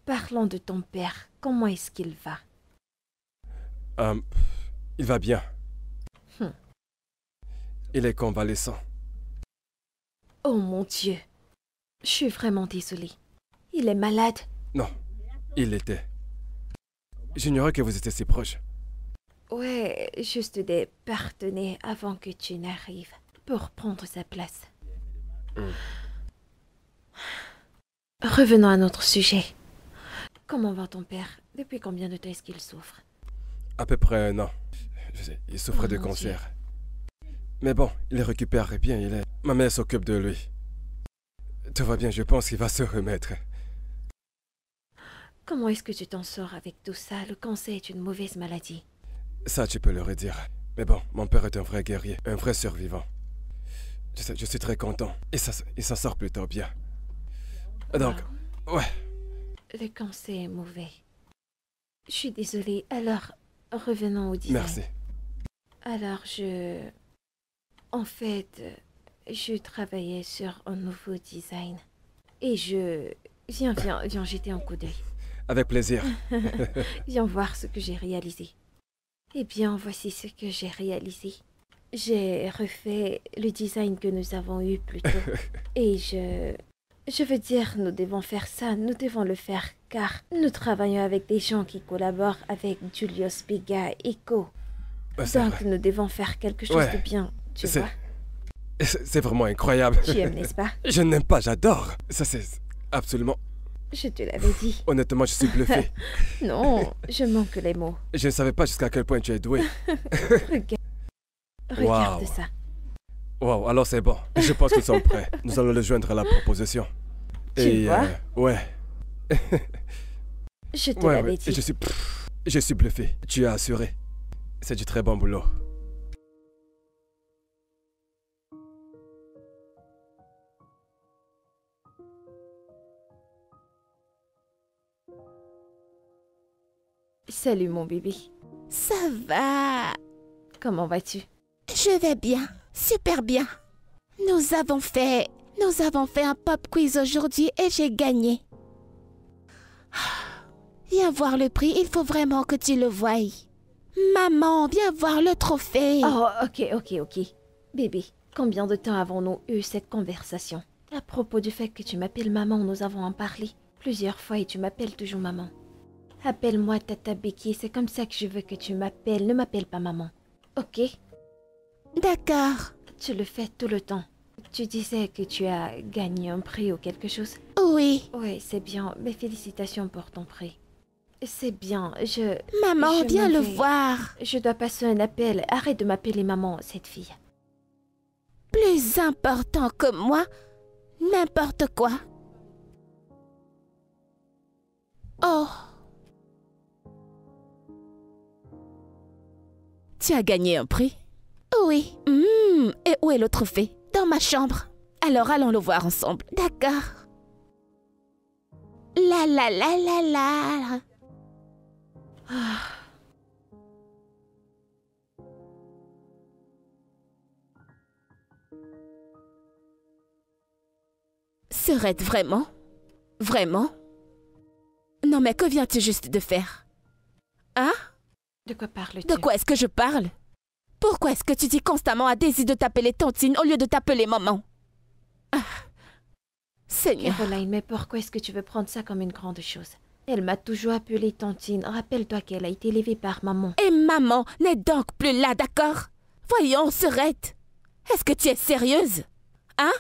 Parlons de ton père. Comment est-ce qu'il va? Il va bien. Hmm. Il est convalescent. Oh mon Dieu. Je suis vraiment désolée. Il est malade. Non, il l'était. J'ignorais que vous étiez si proches. Ouais, juste des partenaires avant que tu n'arrives pour prendre sa place. Revenons à notre sujet. Comment va ton père? Depuis combien de temps est-ce qu'il souffre? À peu près 1 an. Je sais, il souffrait Oh, de mon cancer. Mais bon, il récupère bien, il est... Ma mère s'occupe de lui. Tout va bien, je pense qu'il va se remettre. Comment est-ce que tu t'en sors avec tout ça? Le cancer est une mauvaise maladie. Ça, tu peux le redire. Mais bon, mon père est un vrai guerrier, un vrai survivant. Je sais, je suis très content. Et ça, il s'en sort plutôt bien. Donc, ouais. Le cancer est mauvais. Je suis désolée. Alors, revenons au design. Merci. Alors, En fait, je travaillais sur un nouveau design. Et Viens jeter un coup d'œil. Avec plaisir. Viens voir ce que j'ai réalisé. Eh bien, voici ce que j'ai réalisé. J'ai refait le design que nous avons eu plus tôt. Et je veux dire, nous devons faire ça, nous devons le faire, car nous travaillons avec des gens qui collaborent avec Julius Biga et Co. C'est Donc, vrai. nous devons faire quelque chose Ouais. de bien, tu C'est- vois. C'est vraiment incroyable. Tu aimes, n'est-ce pas? Je n'aime pas, j'adore. Ça, c'est absolument Je te l'avais dit. Honnêtement, je suis bluffé. Non, je manque les mots. Je ne savais pas jusqu'à quel point tu es doué. Regarde Wow. ça. Wow, alors c'est bon. Je pense que nous sommes prêts. Nous allons le joindre à la proposition. Tu vois? Ouais. Je te Ouais, l'avais ouais. dit. Je suis bluffé. Tu as assuré. C'est du très bon boulot. Salut mon bébé. Ça va. Comment vas-tu? Je vais bien. Super bien. Nous avons fait un pop quiz aujourd'hui et j'ai gagné. Viens voir le prix, il faut vraiment que tu le voies. Maman, viens voir le trophée. Oh, ok. Bébé, combien de temps avons-nous eu cette conversation? À propos du fait que tu m'appelles maman, nous avons en parlé plusieurs fois et tu m'appelles toujours maman. Appelle-moi Tata Becky, c'est comme ça que je veux que tu m'appelles. Ne m'appelle pas maman. Ok? D'accord. Tu le fais tout le temps. Tu disais que tu as gagné un prix ou quelque chose? Oui. Oui, c'est bien. Mais félicitations pour ton prix. C'est bien. Maman, je viens m'en le vais. voir. Je dois passer un appel. Arrête de m'appeler maman, cette fille. Plus important que moi, n'importe quoi. Oh. Tu as gagné un prix? Oui. Et où est le trophée? Dans ma chambre. Alors allons le voir ensemble. D'accord. La la la la la. Serait-ce vraiment? Vraiment? Non mais que viens-tu juste de faire? Hein? De quoi parles-tu? De quoi est-ce que je parle? Pourquoi est-ce que tu dis constamment à Daisy de t'appeler Tantine au lieu de t'appeler maman? Ah. Seigneur. Caroline, mais pourquoi est-ce que tu veux prendre ça comme une grande chose? Elle m'a toujours appelée Tantine. Rappelle-toi qu'elle a été élevée par maman. Et maman n'est donc plus là, d'accord? Voyons, Serette. Est-ce que tu es sérieuse? Hein?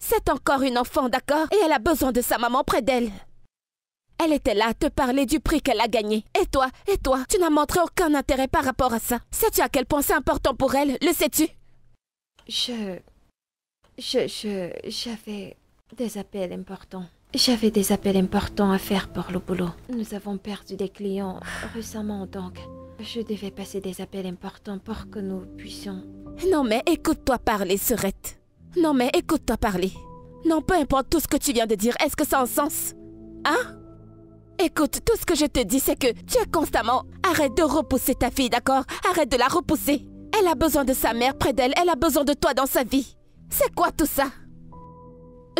C'est encore une enfant, d'accord? Et elle a besoin de sa maman près d'elle. Elle était là à te parler du prix qu'elle a gagné. Et toi, tu n'as montré aucun intérêt par rapport à ça. Sais-tu à quel point c'est important pour elle? Le sais-tu? J'avais des appels importants. J'avais des appels importants à faire pour le boulot. Nous avons perdu des clients récemment, donc je devais passer des appels importants pour que nous puissions... Non mais écoute-toi parler, Serette. Non mais écoute-toi parler. Non, peu importe tout ce que tu viens de dire, est-ce que ça a un sens? Hein? Écoute, tout ce que je te dis, c'est que tu es constamment... Arrête de repousser ta fille, d'accord? Arrête de la repousser. Elle a besoin de sa mère près d'elle, elle a besoin de toi dans sa vie. C'est quoi tout ça?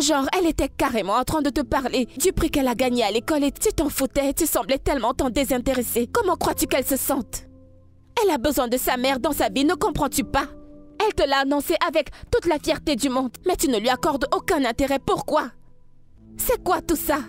Genre, elle était carrément en train de te parler du prix qu'elle a gagné à l'école et tu t'en foutais, tu semblais tellement t'en désintéresser. Comment crois-tu qu'elle se sente? Elle a besoin de sa mère dans sa vie, ne comprends-tu pas? Elle te l'a annoncé avec toute la fierté du monde, mais tu ne lui accordes aucun intérêt. Pourquoi? C'est quoi tout ça?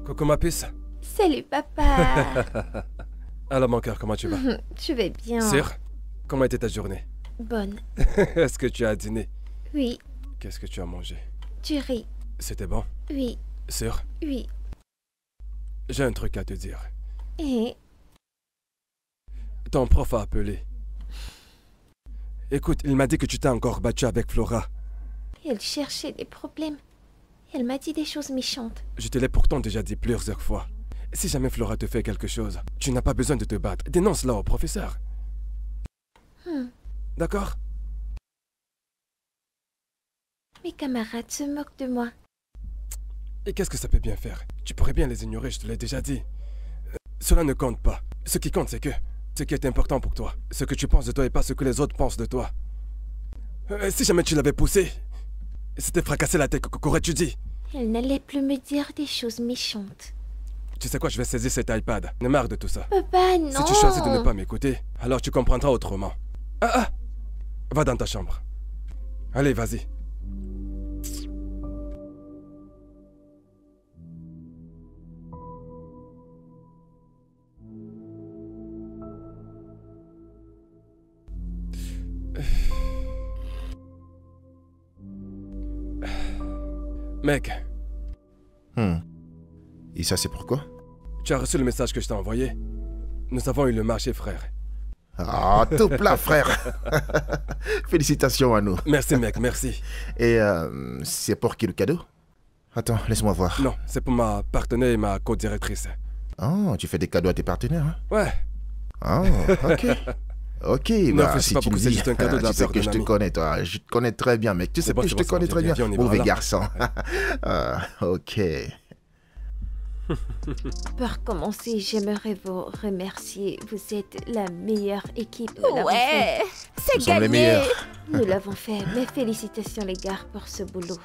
Coucou ma puce. Salut papa. Alors mon cœur, comment tu vas? Je vais bien. Sûr? Comment était ta journée? Bonne. Est-ce que tu as dîné? Oui. Qu'est-ce que tu as mangé? Tu ris. C'était bon? Oui. Sûr? Oui. J'ai un truc à te dire. Et... Ton prof a appelé. Écoute, il m'a dit que tu t'es encore battu avec Flora. Elle cherchait des problèmes. Elle m'a dit des choses méchantes. Je te l'ai pourtant déjà dit plusieurs fois. Si jamais Flora te fait quelque chose, tu n'as pas besoin de te battre. Dénonce-la au professeur. D'accord? Mes camarades se moquent de moi. Et qu'est-ce que ça peut bien faire? Tu pourrais bien les ignorer, je te l'ai déjà dit. Cela ne compte pas. Ce qui compte, c'est que ce qui est important pour toi, ce que tu penses de toi et pas ce que les autres pensent de toi. Si jamais tu l'avais poussé, c'était fracasser la tête, qu'aurais-tu dit? Elle n'allait plus me dire des choses méchantes. Tu sais quoi, je vais saisir cet iPad. Ne marre de tout ça. Papa, non. Si tu choisis de ne pas m'écouter, alors tu comprendras autrement. Va dans ta chambre. Allez, vas-y. Mec, Et ça, c'est pourquoi? tu as reçu le message que je t'ai envoyé? Nous avons eu le marché, frère. Ah, tout plat, frère. Félicitations à nous. Merci, mec, merci. Et c'est pour qui le cadeau? Attends, laisse-moi voir. Non, c'est pour ma partenaire et ma co-directrice. Oh, tu fais des cadeaux à tes partenaires, hein? Ouais. Oh, ok. Ok, Non, bah, c'est si pas tu beaucoup, me c'est dis, juste un cadeau de la tu sais part que d'un je te ami. connais, toi. Je te connais très bien, mec. Tu sais que je te connais très bien. viens, on y va, Mauvais là. garçon. Ah, ok. Pour commencer, j'aimerais vous remercier. Vous êtes la meilleure équipe. Nous l'avons Ouais, c'est Nous sommes les gagné. meilleurs. fait. Nous l'avons fait. Mes félicitations, les gars, pour ce boulot.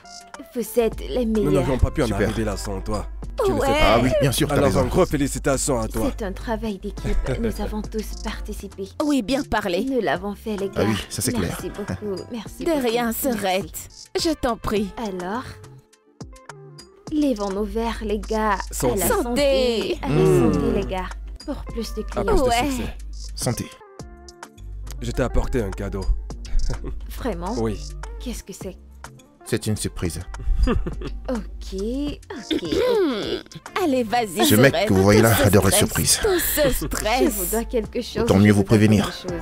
Vous êtes les Nous meilleurs. n'aurions pas pu en Super. arriver là sans toi. Tu le sais Ouais. pas. Ah oui, bien sûr, t'as Alors, raison. un gros félicitations à toi. C'est un travail d'équipe. Nous avons tous participé. Oui, bien parlé. Nous l'avons fait, les gars. Ah oui, ça, c'est clair. Merci beaucoup. Merci. De beaucoup. rien, Merci. Sorette. Je t'en prie. Alors, lèvons nos verres, les gars. Santé. À la Santé. À la santé, les gars. Pour plus de À clients. plus de Ouais. succès. Santé. Je t'ai apporté un cadeau. Vraiment? Oui. Qu'est-ce que c'est? C'est une surprise. Ok. Allez, vas-y, Ce mec Sorette. que vous voyez là Tout ce adore les stress, surprises. Tout ce Je vous stress. dois quelque chose. Autant mieux je vous dois prévenir. quelque chose.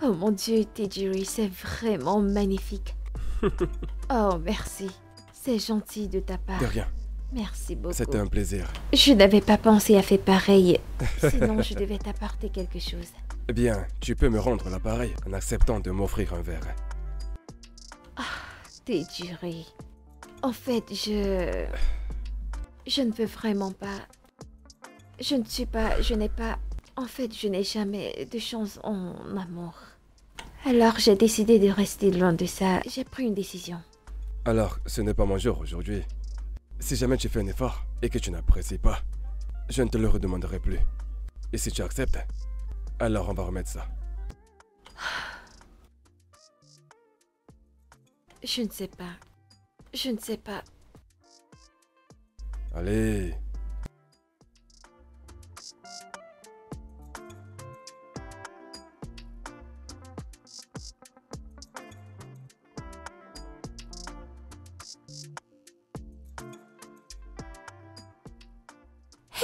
Oh mon Dieu, Tejiri, c'est vraiment magnifique. Oh, merci. C'est gentil de ta part. De rien. Merci beaucoup. C'était un plaisir. Je n'avais pas pensé à faire pareil. Sinon, je devais t'apporter quelque chose. Eh bien, tu peux me rendre l'appareil en acceptant de m'offrir un verre. Tejiri. En fait, je ne veux vraiment pas... Je n'ai pas... En fait, je n'ai jamais de chance en amour. Alors, j'ai décidé de rester loin de ça. J'ai pris une décision. Alors, ce n'est pas mon jour aujourd'hui. Si jamais tu fais un effort et que tu n'apprécies pas, je ne te le redemanderai plus. Et si tu acceptes, alors on va remettre ça. Je ne sais pas. Je ne sais pas. Allez.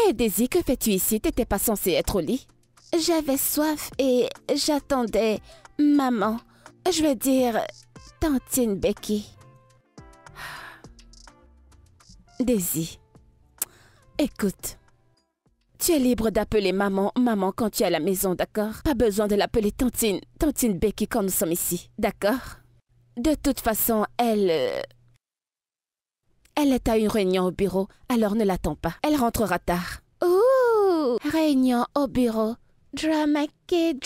Hé, Daisy, que fais-tu ici? T'étais pas censée être au lit? J'avais soif et j'attendais maman. Je veux dire, tantine Becky. Daisy, écoute. Tu es libre d'appeler maman, maman quand tu es à la maison, d'accord? Pas besoin de l'appeler tantine Becky quand nous sommes ici, d'accord? De toute façon, elle est à une réunion au bureau, alors ne l'attends pas. Elle rentrera tard. Ouh, réunion au bureau. Dramakeri,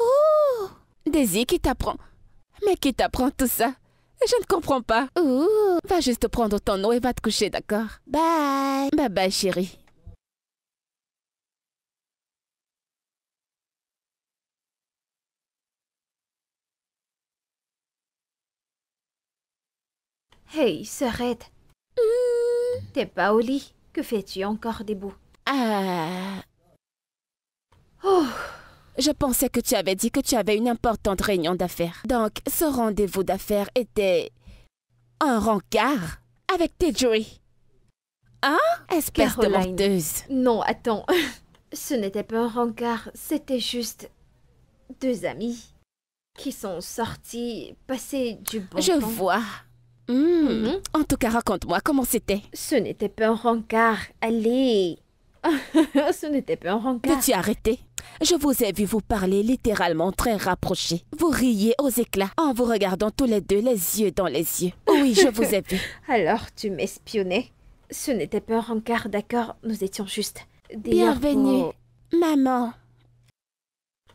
Ouh, Daisy, qui t'apprend? Mais qui t'apprend tout ça? Je ne comprends pas. Ouh, va juste prendre ton eau et va te coucher, d'accord? Bye. Bye bye, chérie. Hey, Sorette. T'es pas au lit. Que fais-tu encore debout? Ah, Oh, je pensais que tu avais dit que tu avais une importante réunion d'affaires. Donc, ce rendez-vous d'affaires était un rencard avec Tejiri. Hein? Espèce de Caroline. menteuse. non, attends. Ce n'était pas un rencard, c'était juste deux amis qui sont sortis passer du bon Je temps. vois. Mhm. En tout cas, raconte-moi comment c'était. Ce n'était pas un rencard, allez. Ce n'était pas un rencard. Veux-tu arrêter? Je vous ai vu vous parler littéralement très rapprochés. Vous riez aux éclats en vous regardant tous les deux les yeux dans les yeux. Oui, je vous ai vu. Alors tu m'espionnais. Ce n'était pas un rencard, d'accord? Nous étions juste des Bienvenue, orpos. maman.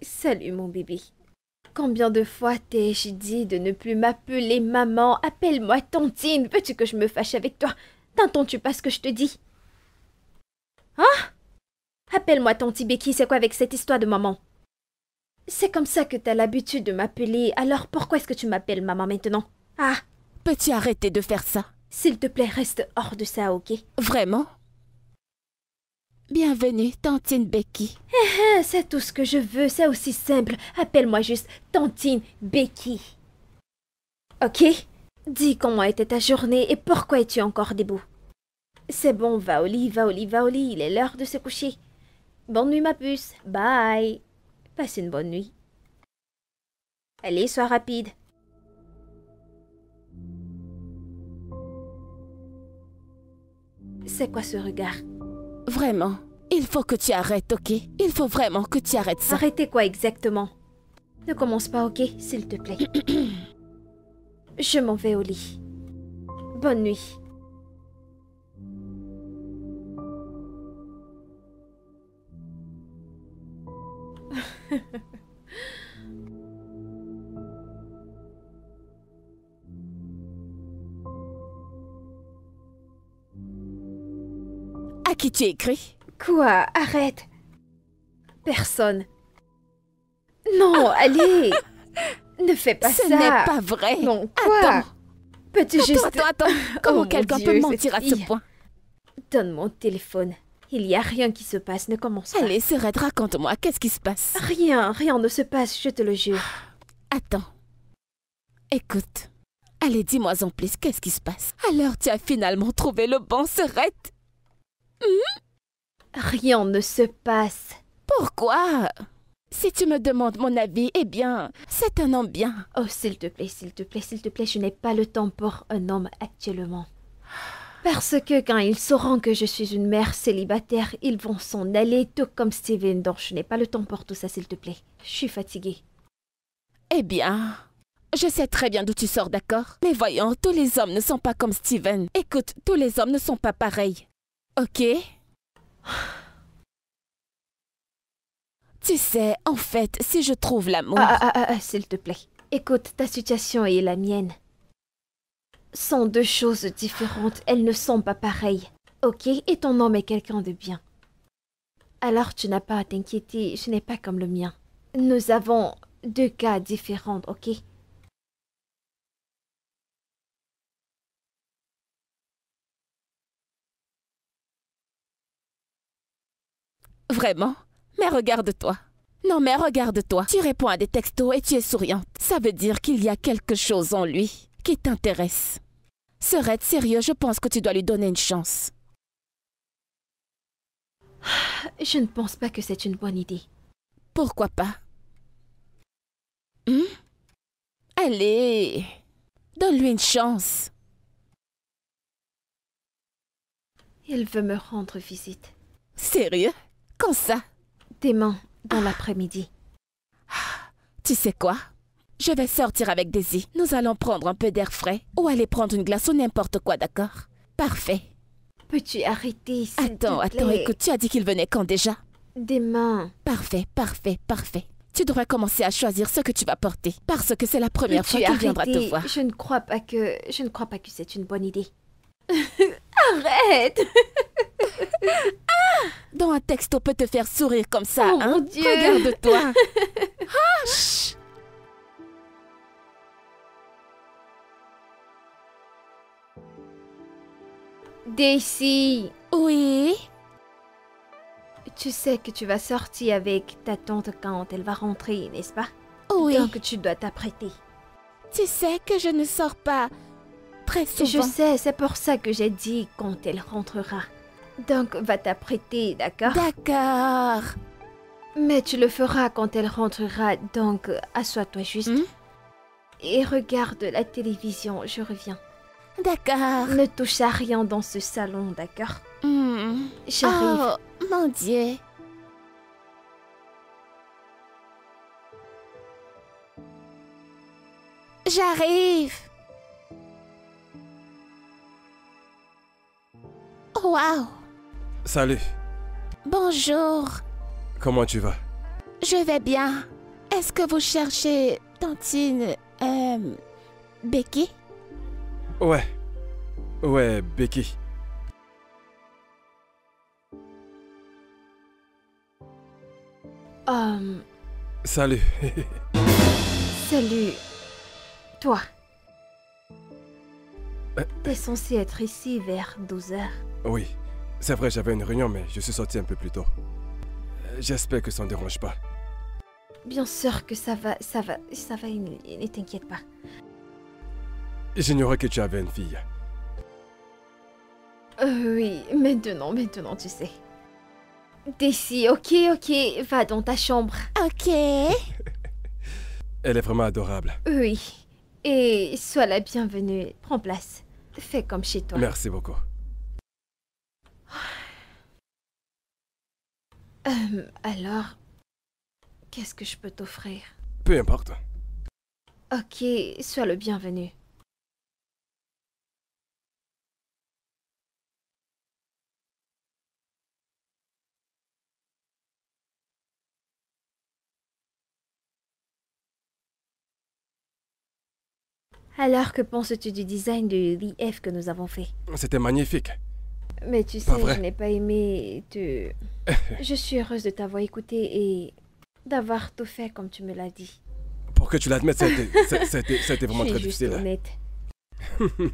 Salut mon bébé. Combien de fois t'ai-je dit de ne plus m'appeler maman? Appelle-moi tontine. Veux-tu que je me fâche avec toi? T'entends-tu pas ce que je te dis? Hein? Appelle-moi Tanti Becky, c'est quoi avec cette histoire de maman? C'est comme ça que t'as l'habitude de m'appeler, alors pourquoi est-ce que tu m'appelles maman maintenant? Ah, Peux-tu arrêter de faire ça? s'il te plaît, reste hors de ça, ok? Vraiment? Bienvenue, Tantine Becky. Ah, c'est tout ce que je veux, c'est aussi simple. Appelle-moi juste Tantine Becky. Ok? Dis comment était ta journée et pourquoi es-tu encore debout? C'est bon, va au lit, va au lit, va au lit, il est l'heure de se coucher. Bonne nuit ma puce, bye. Passe une bonne nuit. Allez, sois rapide. C'est quoi ce regard? Vraiment, il faut que tu arrêtes, ok? Il faut vraiment que tu arrêtes ça. Arrêtez quoi exactement? Ne commence pas, ok? S'il te plaît. Je m'en vais au lit. Bonne nuit. À qui tu écris? Quoi? Arrête. Personne. Non, allez. Ne fais pas Ce ça. n'est pas vrai. Non, quoi? Attends. Peux-tu juste... Attends. Comment mon quelqu'un Dieu, peut cette mentir à ce fille. point? Donne mon téléphone. Il n'y a rien qui se passe, ne commence pas. Allez, Serette, raconte-moi, qu'est-ce qui se passe? Rien ne se passe, je te le jure. Attends. Écoute. Allez, dis-moi en plus, qu'est-ce qui se passe? Alors, tu as finalement trouvé le bon Serette? Rien ne se passe. Pourquoi? Si tu me demandes mon avis, eh bien, c'est un homme bien. Oh, s'il te plaît, s'il te plaît, s'il te plaît, je n'ai pas le temps pour un homme actuellement. Parce que quand ils sauront que je suis une mère célibataire, ils vont s'en aller tout comme Steven, donc je n'ai pas le temps pour tout ça, s'il te plaît. Je suis fatiguée. Eh bien, je sais très bien d'où tu sors, d'accord? Mais voyons, tous les hommes ne sont pas comme Steven. Écoute, tous les hommes ne sont pas pareils. Ok? Tu sais, en fait, si je trouve l'amour... S'il te plaît. Écoute, ta situation et la mienne sont deux choses différentes. Elles ne sont pas pareilles. Ok? Et ton homme est quelqu'un de bien. Alors tu n'as pas à t'inquiéter, je n'ai pas comme le mien. Nous avons deux cas différents, ok? Vraiment? Mais regarde-toi. Non, mais regarde-toi. Tu réponds à des textos et tu es souriante. Ça veut dire qu'il y a quelque chose en lui qui t'intéresse. Serait sérieux, je pense que tu dois lui donner une chance. Je ne pense pas que c'est une bonne idée. Pourquoi pas? Allez, donne-lui une chance. Il veut me rendre visite. Sérieux? Quand ça? Demain, dans l'après-midi. Tu sais quoi? Je vais sortir avec Daisy. Nous allons prendre un peu d'air frais ou aller prendre une glace ou n'importe quoi, d'accord? Parfait. Peux-tu arrêter, s'il te plaît? Attends, écoute, tu as dit qu'il venait quand déjà? Demain. Parfait. Tu devrais commencer à choisir ce que tu vas porter, parce que c'est la première fois qu'il viendra te voir. Je ne crois pas que c'est une bonne idée. Arrête! Dont un texto peut te faire sourire comme ça, Oh hein? mon Dieu! Regarde-toi. Chut. Daisy, Oui? tu sais que tu vas sortir avec ta tante quand elle va rentrer, n'est-ce pas? Oui. Donc tu dois t'apprêter. Tu sais que je ne sors pas très souvent. Je sais, c'est pour ça que j'ai dit quand elle rentrera. Donc va t'apprêter, d'accord? D'accord. Mais tu le feras quand elle rentrera, donc assois-toi juste. Et regarde la télévision, je reviens. D'accord. Ne touche à rien dans ce salon, d'accord? Hmm. J'arrive. Oh, mon Dieu. J'arrive. Oh, wow. Salut, Bonjour. comment tu vas? Je vais bien. Est-ce que vous cherchez Tantine Becky? Ouais, Becky. Salut. Salut. Toi. T'es censé être ici vers 12 h. Oui, c'est vrai, j'avais une réunion, mais je suis sorti un peu plus tôt. J'espère que ça ne dérange pas. Bien sûr que ça va, ne t'inquiète pas. J'ignorais que tu avais une fille. Oui, maintenant, tu sais. Daisy, ok, va dans ta chambre. Ok. Elle est vraiment adorable. Oui, et sois la bienvenue. Prends place. Fais comme chez toi. Merci beaucoup. Alors, qu'est-ce que je peux t'offrir? Peu importe. Ok, sois le bienvenu. Alors, que penses-tu du design de l'IF que nous avons fait? C'était magnifique. Mais tu sais, je n'ai pas aimé te... Je suis heureuse de t'avoir écouté et d'avoir tout fait comme tu me l'as dit. Pour que tu l'admettes, c'était vraiment très difficile. Je suis juste honnête.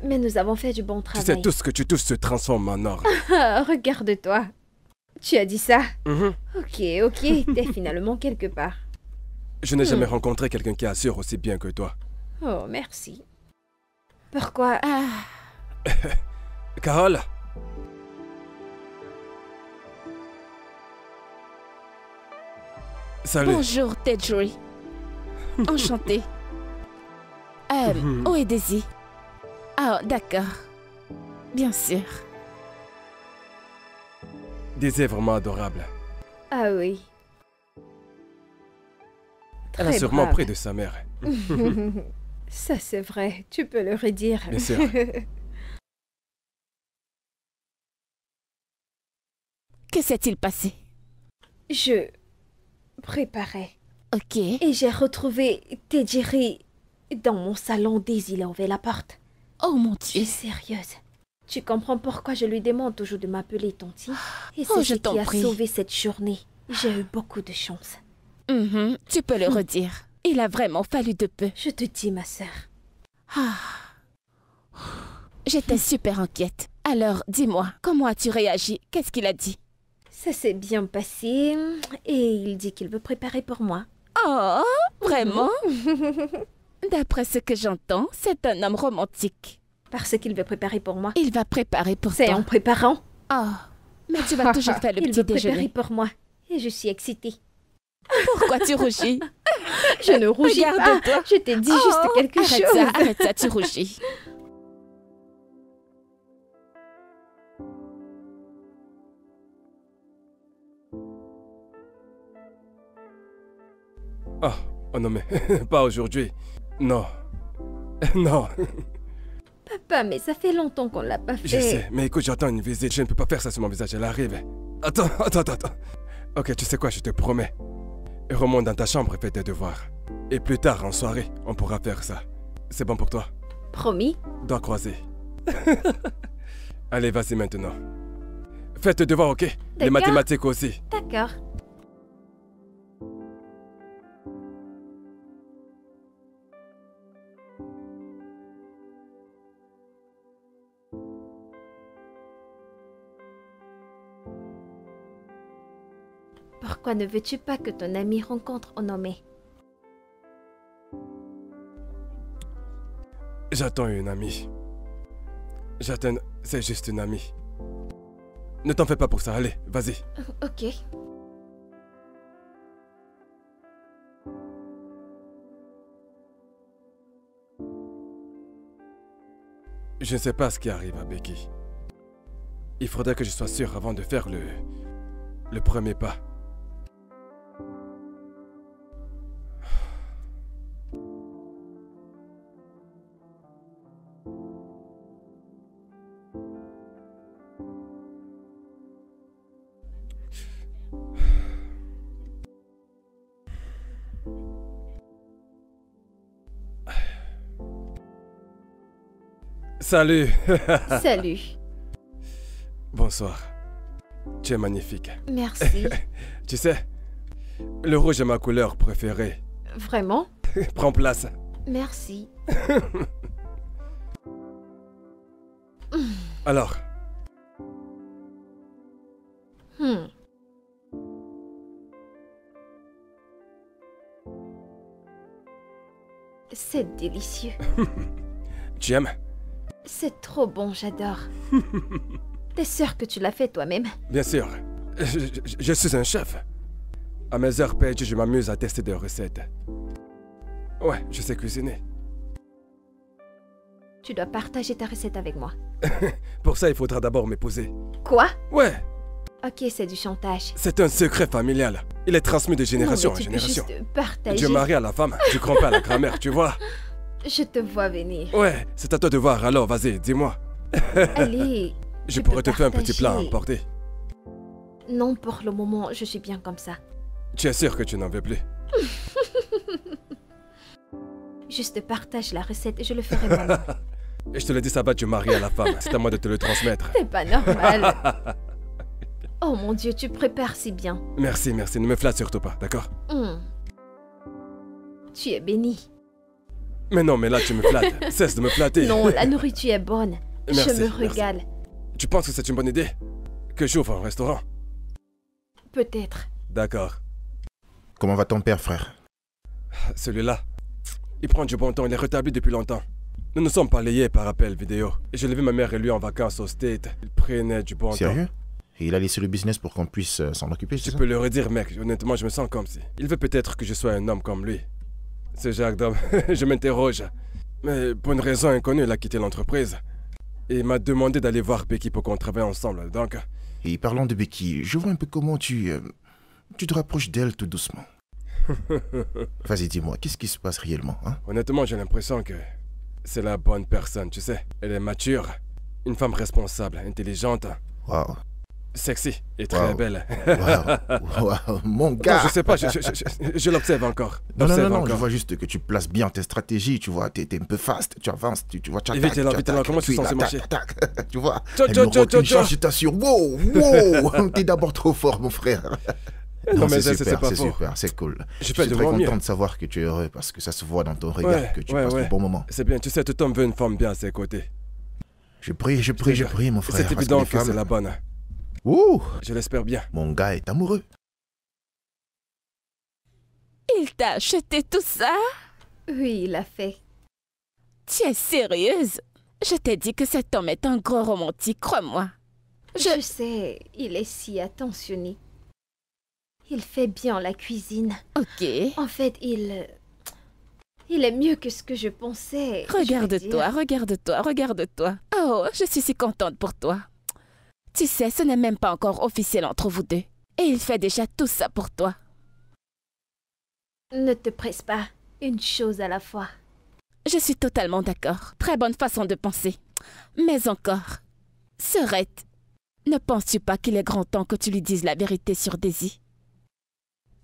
Mais nous avons fait du bon travail. Tu sais, tout ce que tu touches se transforme en or. Regarde-toi. Tu as dit ça? Ok, t'es finalement quelque part. Je n'ai jamais rencontré quelqu'un qui assure aussi bien que toi. Oh, merci. Pourquoi? Carole? Salut. Bonjour, Tedjouri. Enchantée. Où est Daisy? Ah, d'accord. Bien sûr. Daisy est vraiment adorable. Ah oui. Elle a sûrement pris de sa mère. Ça, c'est vrai. Tu peux le redire. Bien sûr. Que s'est-il passé? Je préparais. Ok. Et j'ai retrouvé Tedjiri dans mon salon dès il a ouvert la porte. Oh mon Je suis Dieu. sérieuse. Tu comprends pourquoi je lui demande toujours de m'appeler Tonti? Et c'est Oh, ce je t'en qui a prie. sauvé cette journée. J'ai eu beaucoup de chance. Tu peux le redire. Il a vraiment fallu de peu. Je te dis, ma sœur. J'étais super inquiète. Alors, dis-moi, comment as-tu réagi? Qu'est-ce qu'il a dit? Ça s'est bien passé et il dit qu'il veut préparer pour moi. Oh, vraiment? D'après ce que j'entends, c'est un homme romantique. Parce qu'il veut préparer pour moi. Il va préparer pour C'est toi. en préparant. Oh, mais tu vas toujours faire le Il petit veut préparer déjeuner. pour moi. Et je suis excitée. Pourquoi tu rougis? Je ne rougis pas. Regarde-toi. Je t'ai dit juste quelque chose. Arrête ça, tu rougis. Oh non mais, pas aujourd'hui. Non. Non. Papa, mais ça fait longtemps qu'on l'a pas fait. Je sais, mais écoute, j'attends une visite. Je ne peux pas faire ça sur mon visage, elle arrive. Attends. Ok, tu sais quoi, je te promets. Remonte dans ta chambre et fais tes devoirs. Et plus tard, en soirée, on pourra faire ça. C'est bon pour toi? Promis? Doigts croisés. Allez, vas-y maintenant. Fais tes devoirs, ok? Les D'accord. mathématiques aussi. D'accord. Pourquoi ne veux-tu pas que ton ami rencontre Onome? J'attends une amie. C'est juste une amie. Ne t'en fais pas pour ça, allez, vas-y. Ok. Je ne sais pas ce qui arrive à Becky. Il faudrait que je sois sûr avant de faire le premier pas. Salut. Salut. Bonsoir. Tu es magnifique. Merci. Tu sais, Le rouge est ma couleur préférée. Vraiment? Prends place. Merci. Alors, Hmm. C'est délicieux. tu aimes? C'est trop bon, j'adore. T'es sûr que tu l'as fait toi-même? Bien sûr. Je suis un chef. À mes heures perdues, je m'amuse à tester des recettes. Ouais, je sais cuisiner. Tu dois partager ta recette avec moi. Pour ça, il faudra d'abord m'épouser. Quoi? Ouais, Ok, c'est du chantage. c'est un secret familial. Il est transmis de génération Non, en mais tu génération. peux juste partager. Dieu marie à la femme, tu crois pas à la grammaire, tu vois? Je te vois venir. Ouais, c'est à toi de voir, alors vas-y, dis-moi. Allez. Je tu pourrais peux te faire un petit plat à partager. emporter. Non, pour le moment, je suis bien comme ça. Tu es sûr que tu n'en veux plus? Juste partage la recette et je le ferai moi-même. Et je te le dis, ça va, tu maries à la femme. C'est à moi de te le transmettre. C'est pas normal. Oh mon Dieu, tu prépares si bien. Merci, merci, ne me flatte surtout pas, d'accord? Hmm. Tu es béni. Mais non, mais là, tu me flattes. Cesse de me flatter. Non, la nourriture est bonne. Merci, je me merci. régale. Tu penses que c'est une bonne idée? Que j'ouvre un restaurant? Peut-être. D'accord. Comment va ton père, frère? Celui-là, il prend du bon temps, il est rétabli depuis longtemps. Nous nous sommes parlé par appel vidéo. Et j'ai levé ma mère et lui en vacances au State. Il prenait du bon temps. Sérieux? Et il a laissé le business pour qu'on puisse s'en occuper, c'est Tu ça? peux le redire, mec. Honnêtement, je me sens comme si. Il veut peut-être que je sois un homme comme lui. Ce Jacques d'homme, je m'interroge. Mais pour une raison inconnue, il a quitté l'entreprise. Et il m'a demandé d'aller voir Becky pour qu'on travaille ensemble. Donc, Et parlant de Becky, je vois un peu comment tu te rapproches d'elle tout doucement. Vas-y, dis-moi, qu'est-ce qui se passe réellement, hein? honnêtement, j'ai l'impression que c'est la bonne personne, tu sais. Elle est mature, une femme responsable, intelligente, Waouh, sexy et très Wow. belle. waouh, waouh, mon Non, gars! je sais pas, je l'observe encore. Non, J'observe je encore. vois juste que tu places bien tes stratégies, tu vois, t'es un peu fast, tu avances, tu vois, tu Et vite, attaques, alors, comment tu es censé marcher? Tu vois, Tcho, elle tcho, me tcho, recule, tcho, tcho. je t'assure, wow, t'es d'abord trop fort, mon frère. Non, mais c'est c'est super, pas c'est faux. super, c'est cool. Je Je fais suis de très mon mieux. content de savoir que tu es heureux parce que ça se voit dans ton regard Ouais, que tu ouais, passes ouais. de bons moments. C'est bien, tu sais, tout homme veut une femme bien à ses côtés. Je prie, mon frère. C'est parce évident les que c'est femmes- la bonne. Ouh, Je l'espère bien. mon gars est amoureux. Il t'a acheté tout ça? Oui, il a fait. Tu es sérieuse? Je t'ai dit que cet homme est un gros romantique, crois-moi. Je sais, il est si attentionné. Il fait bien la cuisine. Ok. En fait, il est mieux que ce que je pensais. je veux Regarde-toi, dire. regarde-toi, regarde-toi. Oh, je suis si contente pour toi. Tu sais, ce n'est même pas encore officiel entre vous deux. Et il fait déjà tout ça pour toi. Ne te presse pas. Une chose à la fois. Je suis totalement d'accord. Très bonne façon de penser. Mais encore, Serette, ne penses-tu pas qu'il est grand temps que tu lui dises la vérité sur Daisy?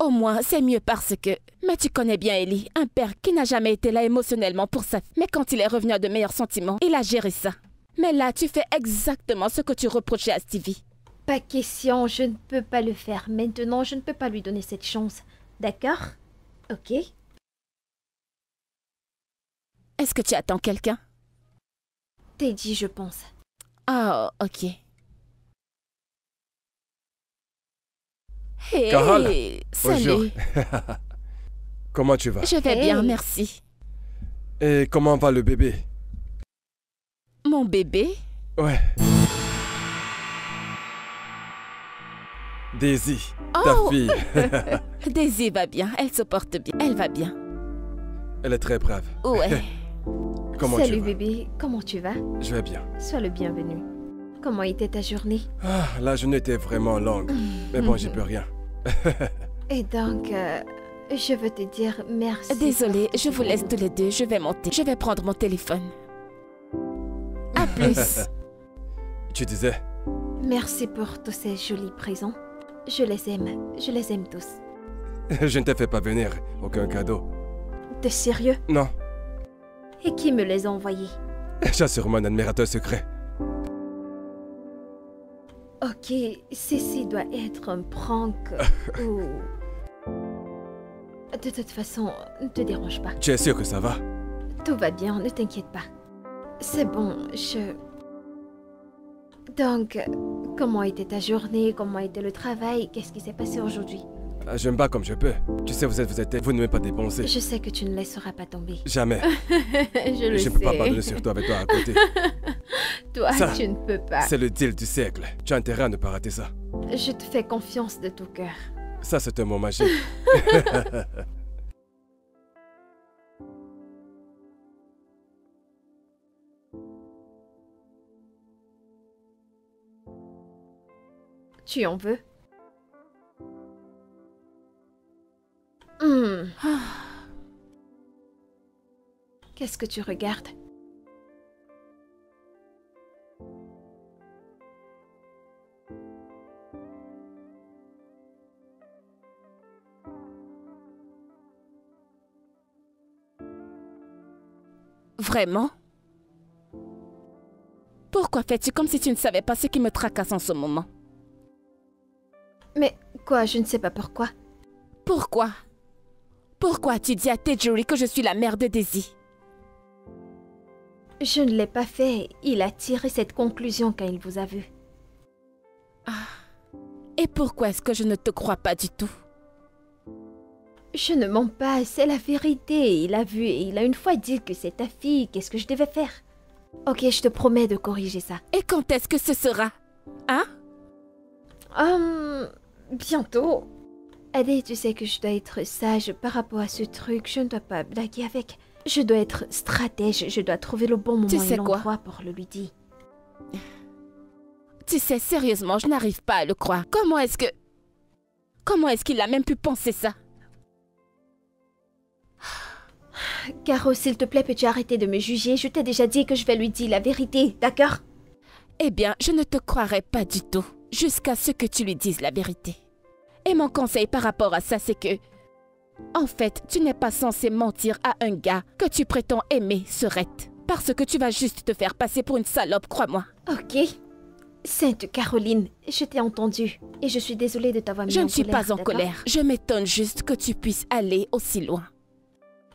Au moins, c'est mieux parce que... Mais tu connais bien Ellie, un père qui n'a jamais été là émotionnellement pour sa fille. Mais quand il est revenu à de meilleurs sentiments, il a géré ça. Mais là, tu fais exactement ce que tu reprochais à Stevie. Pas question, je ne peux pas le faire. Maintenant, je ne peux pas lui donner cette chance. D'accord? Ok? Est-ce que tu attends quelqu'un? T'es dit, je pense. Oh, ok. Hey, Carole, salut. bonjour. Comment tu vas? Je vais bien, Hey. merci. Et comment va le bébé? Mon bébé? Ouais. Daisy, ta Oh. fille. Daisy va bien, elle se porte bien, elle va bien. Elle est très brave. Ouais. Comment Salut tu vas? bébé, comment tu vas? Je vais bien. Sois le bienvenu. Comment était ta journée? Ah, la journée était vraiment longue. Mais bon, j'y peux rien. Et donc, je veux te dire merci. Désolée, je vous laisse tous les deux, je vais monter. Je vais prendre mon téléphone. À plus. Tu disais? Merci pour tous ces jolis présents. Je les aime tous. Je ne t'ai fait pas venir. Aucun cadeau. T'es sérieux? Non, Et qui me les a envoyés? j'ai sûrement un admirateur secret. Ok, ceci doit être un prank ou... De toute façon, ne te dérange pas. Tu es sûr que ça va? Tout va bien, ne t'inquiète pas. C'est bon, Donc, comment était ta journée? Comment était le travail? Qu'est-ce qui s'est passé aujourd'hui? Je me bats comme je peux. Tu sais, vous ne m'avez pas dépensé. Je sais que tu ne laisseras pas tomber. Jamais. Je le sais. Je ne peux pas pardonner sur toi avec toi à côté. Toi, Ça, tu ne peux pas. C'est le deal du siècle. Tu as intérêt à ne pas rater ça. Je te fais confiance de tout cœur. Ça, c'est un mot magique. Tu en veux? Qu'est-ce que tu regardes? Vraiment? Pourquoi fais-tu comme si tu ne savais pas ce qui me tracasse en ce moment? Mais quoi, je ne sais pas pourquoi. Pourquoi? Pourquoi as-tu dit à Tejuri que je suis la mère de Daisy? Je ne l'ai pas fait. Il a tiré cette conclusion quand il vous a vu. Et pourquoi est-ce que je ne te crois pas du tout? Je ne mens pas, c'est la vérité. Il a vu et il a une fois dit que c'est ta fille. Qu'est-ce que je devais faire? Ok, je te promets de corriger ça. Et quand est-ce que ce sera? Hein? Bientôt. Adé, tu sais que je dois être sage par rapport à ce truc. Je ne dois pas blaguer avec. Je dois être stratège. Je dois trouver le bon moment et l'endroit pour le lui dire. Tu sais, sérieusement, je n'arrive pas à le croire. Comment est-ce qu'il a même pu penser ça? Caro, s'il te plaît, peux-tu arrêter de me juger? Je t'ai déjà dit que je vais lui dire la vérité, d'accord? Eh bien, je ne te croirai pas du tout, jusqu'à ce que tu lui dises la vérité. Et mon conseil par rapport à ça, c'est que... En fait, tu n'es pas censé mentir à un gars que tu prétends aimer, Serette. Parce que tu vas juste te faire passer pour une salope, crois-moi. Ok. Sainte Caroline, je t'ai entendu. Et je suis désolée de t'avoir mis en colère. Je ne suis pas en colère. Je m'étonne juste que tu puisses aller aussi loin.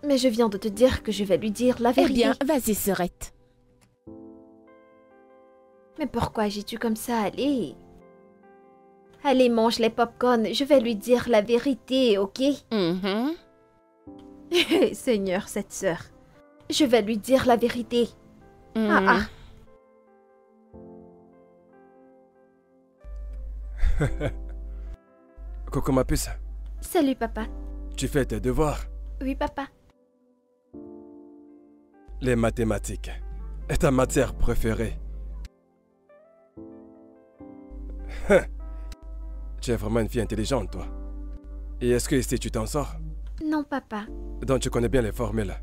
Mais je viens de te dire que je vais lui dire la vérité. Eh bien, vas-y, Serette. Mais pourquoi agis-tu comme ça? Allez. Allez, mange les pop-corn. Je vais lui dire la vérité, ok? Seigneur, cette sœur. Je vais lui dire la vérité. Coco, ma puce. Salut, papa. Tu fais tes devoirs? Oui, papa. Les mathématiques est ta matière préférée. Tu es vraiment une fille intelligente, toi. Et est-ce que ici tu t'en sors? Non, papa. Donc tu connais bien les formules.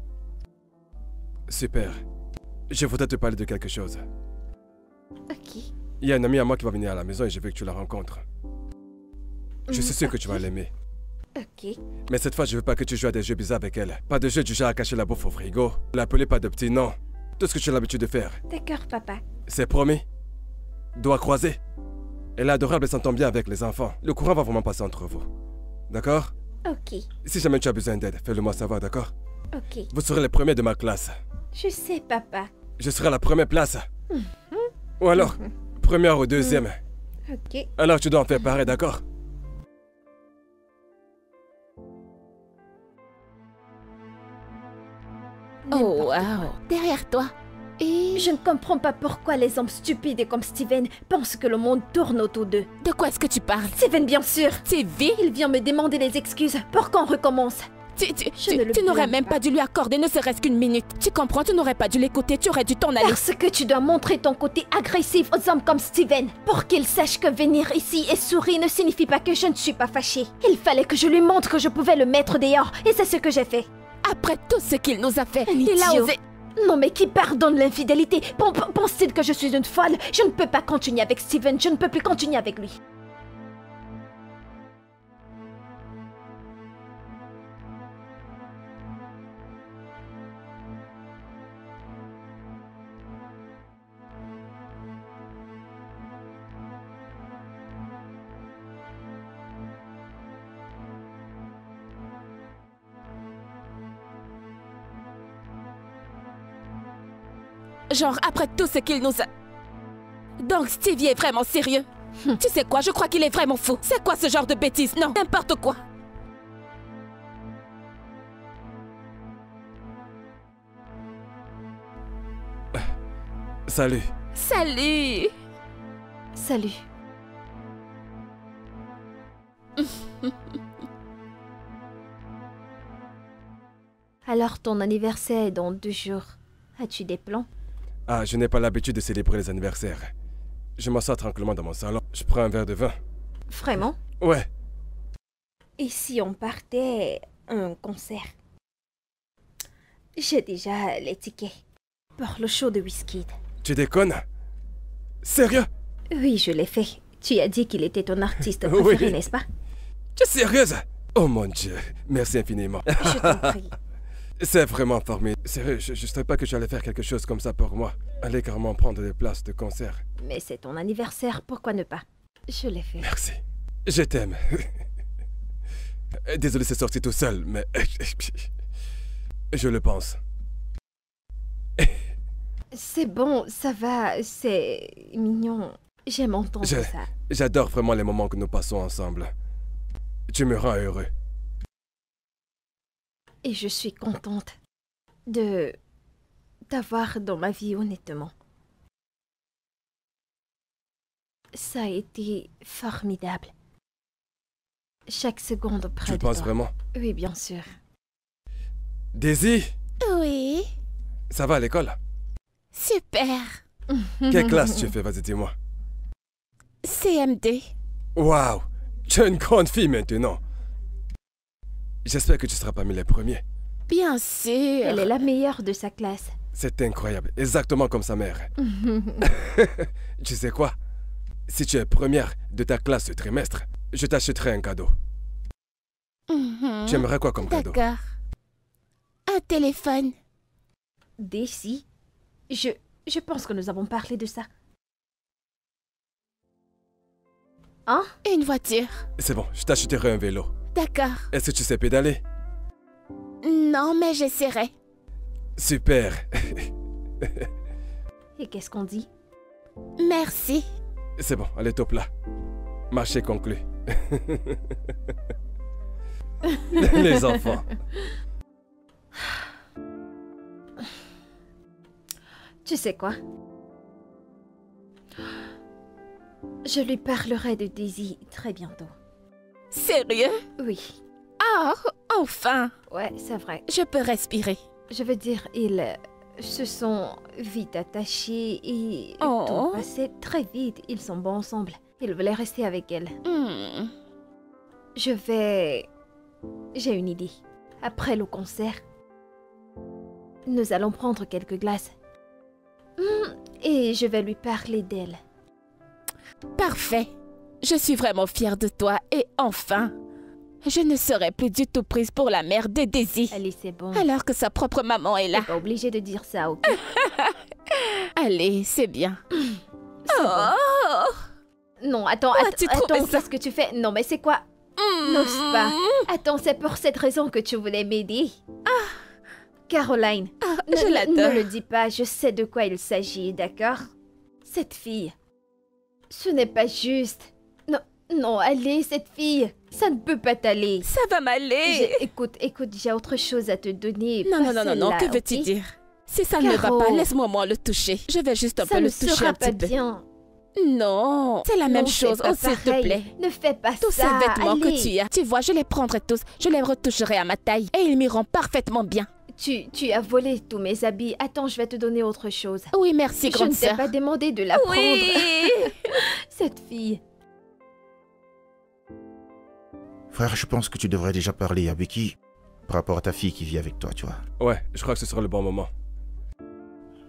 Super. Je voudrais te parler de quelque chose. Ok. Il y a une amie à moi qui va venir à la maison et je veux que tu la rencontres. Je suis sûr que tu vas l'aimer. Ok. Mais cette fois, je veux pas que tu joues à des jeux bizarres avec elle. Pas de jeux du genre à cacher la bouffe au frigo. L'appeler pas de petit nom. Tout ce que tu as l'habitude de faire. D'accord, papa. C'est promis. Doigts croisés. Elle est adorable et s'entend bien avec les enfants. Le courant va vraiment passer entre vous. D'accord? Ok. Si jamais tu as besoin d'aide, fais-le moi savoir, d'accord? Ok. Vous serez les premiers de ma classe. Je sais, papa. Je serai à la première place. Ou alors, première ou deuxième. Ok. Alors tu dois en faire pareil, d'accord? Oh, wow. Derrière toi. Et... Je ne comprends pas pourquoi les hommes stupides comme Steven pensent que le monde tourne autour d'eux. De quoi est-ce que tu parles? Steven, bien sûr. Stevie? Il vient me demander des excuses pour qu'on recommence. Tu n'aurais même pas dû lui accorder ne serait-ce qu'une minute. Tu comprends? Tu n'aurais pas dû l'écouter, tu aurais dû t'en aller. Parce que tu dois montrer ton côté agressif aux hommes comme Steven. Pour qu'il sache que venir ici et sourire ne signifie pas que je ne suis pas fâchée. Il fallait que je lui montre que je pouvais le mettre dehors. Et c'est ce que j'ai fait. Après tout ce qu'il nous a fait, Un il a idiot. osé... Non mais qui pardonne l'infidélité? Pense-t-il que je suis une folle? Je ne peux pas continuer avec Steven, je ne peux plus continuer avec lui. Genre, après tout ce qu'il nous a... Donc, Stevie est vraiment sérieux. Tu sais quoi, je crois qu'il est vraiment fou. C'est quoi ce genre de bêtises? Non, n'importe quoi. Salut. Salut. Salut. Alors, ton anniversaire est dans 2 jours. As-tu des plans? Ah, je n'ai pas l'habitude de célébrer les anniversaires. Je m'assois tranquillement dans mon salon. Je prends un verre de vin. Vraiment? Ouais. Et si on partait à un concert? J'ai déjà les tickets pour le show de Wizkid. Tu déconnes? Sérieux? Oui, je l'ai fait. Tu as dit qu'il était ton artiste Oui. préféré, n'est-ce pas? Tu es sérieuse? Oh mon Dieu, merci infiniment. Je t'en prie. C'est vraiment formidable. Sérieux, je ne savais pas que tu allais faire quelque chose comme ça pour moi. Aller carrément prendre des places de concert. Mais c'est ton anniversaire, pourquoi ne pas? Je l'ai fait. Merci. Je t'aime. Désolé, c'est sorti tout seul, mais... Je le pense. C'est bon, ça va, c'est mignon. J'aime entendre ça. J'adore vraiment les moments que nous passons ensemble. Tu me rends heureux. Et je suis contente de t'avoir dans ma vie, honnêtement. Ça a été formidable. Chaque seconde près Tu de penses toi. vraiment? Oui, bien sûr. Daisy, Oui. ça va à l'école? Super. Quelle classe tu fais? Vas-y, dis-moi. CM2. Waouh, tu es une grande fille maintenant. J'espère que tu seras parmi les premiers. Bien sûr. Elle est la meilleure de sa classe. C'est incroyable, exactement comme sa mère. Tu sais quoi? Si tu es première de ta classe ce trimestre, je t'achèterai un cadeau. Tu aimerais quoi comme cadeau? D'accord. Un téléphone. Daisy, je pense que nous avons parlé de ça. Hein? Une voiture. C'est bon, je t'achèterai un vélo. D'accord. Est-ce que tu sais pédaler? Non, mais j'essaierai. Super. Et qu'est-ce qu'on dit? Merci. C'est bon, allez, top là. Marché conclu. Les enfants. Tu sais quoi? Je lui parlerai de Daisy très bientôt. Sérieux? Oui, Oh, enfin. ouais, c'est vrai. Je peux respirer. Je veux dire, ils se sont vite attachés et Oh. tout passait très vite. Ils sont bons ensemble. Il voulait rester avec elle. J'ai une idée. Après le concert, nous allons prendre quelques glaces. Et je vais lui parler d'elle. Parfait. Je suis vraiment fière de toi et enfin, je ne serai plus du tout prise pour la mère de Daisy. Allez, c'est bon. Alors que sa propre maman est là. T'es pas obligé de dire ça, ok? Allez, c'est bien. C'est bon. Oh. Non, attends, tu trouvais attends, ça? qu'est-ce que tu fais? Non, mais c'est quoi? N'ose pas. Attends, c'est pour cette raison que tu voulais m'aider. Caroline, Je ne l'adore. le dis pas, je sais de quoi il s'agit, d'accord? Cette fille, ce n'est pas juste. Non, non, allez, cette fille, ça ne peut pas t'aller. Ça va m'aller. Écoute, j'ai autre chose à te donner. Non, pas non, non, non, non, celle-là, que veux-tu ok? dire? Si ça ne va Caro. pas, laisse-moi moi le toucher. Je vais juste un Ça peu ne le toucher sera un pas petit peu. bien. Non, c'est la même Non, c'est chose. pas Oh, s'il te pareil. plaît. Ne fais pas Tous ça. ces vêtements allez. que tu as, tu vois, je les prendrai tous. Je les retoucherai à ma taille et ils m'iront parfaitement bien. Tu as volé tous mes habits. Attends, je vais te donner autre chose. Oui, merci, Je grande ne t'ai sœur. pas demandé de la Oui. prendre. Cette fille. Frère, je pense que tu devrais déjà parler à Becky par rapport à ta fille qui vit avec toi, tu vois. Ouais, je crois que ce sera le bon moment.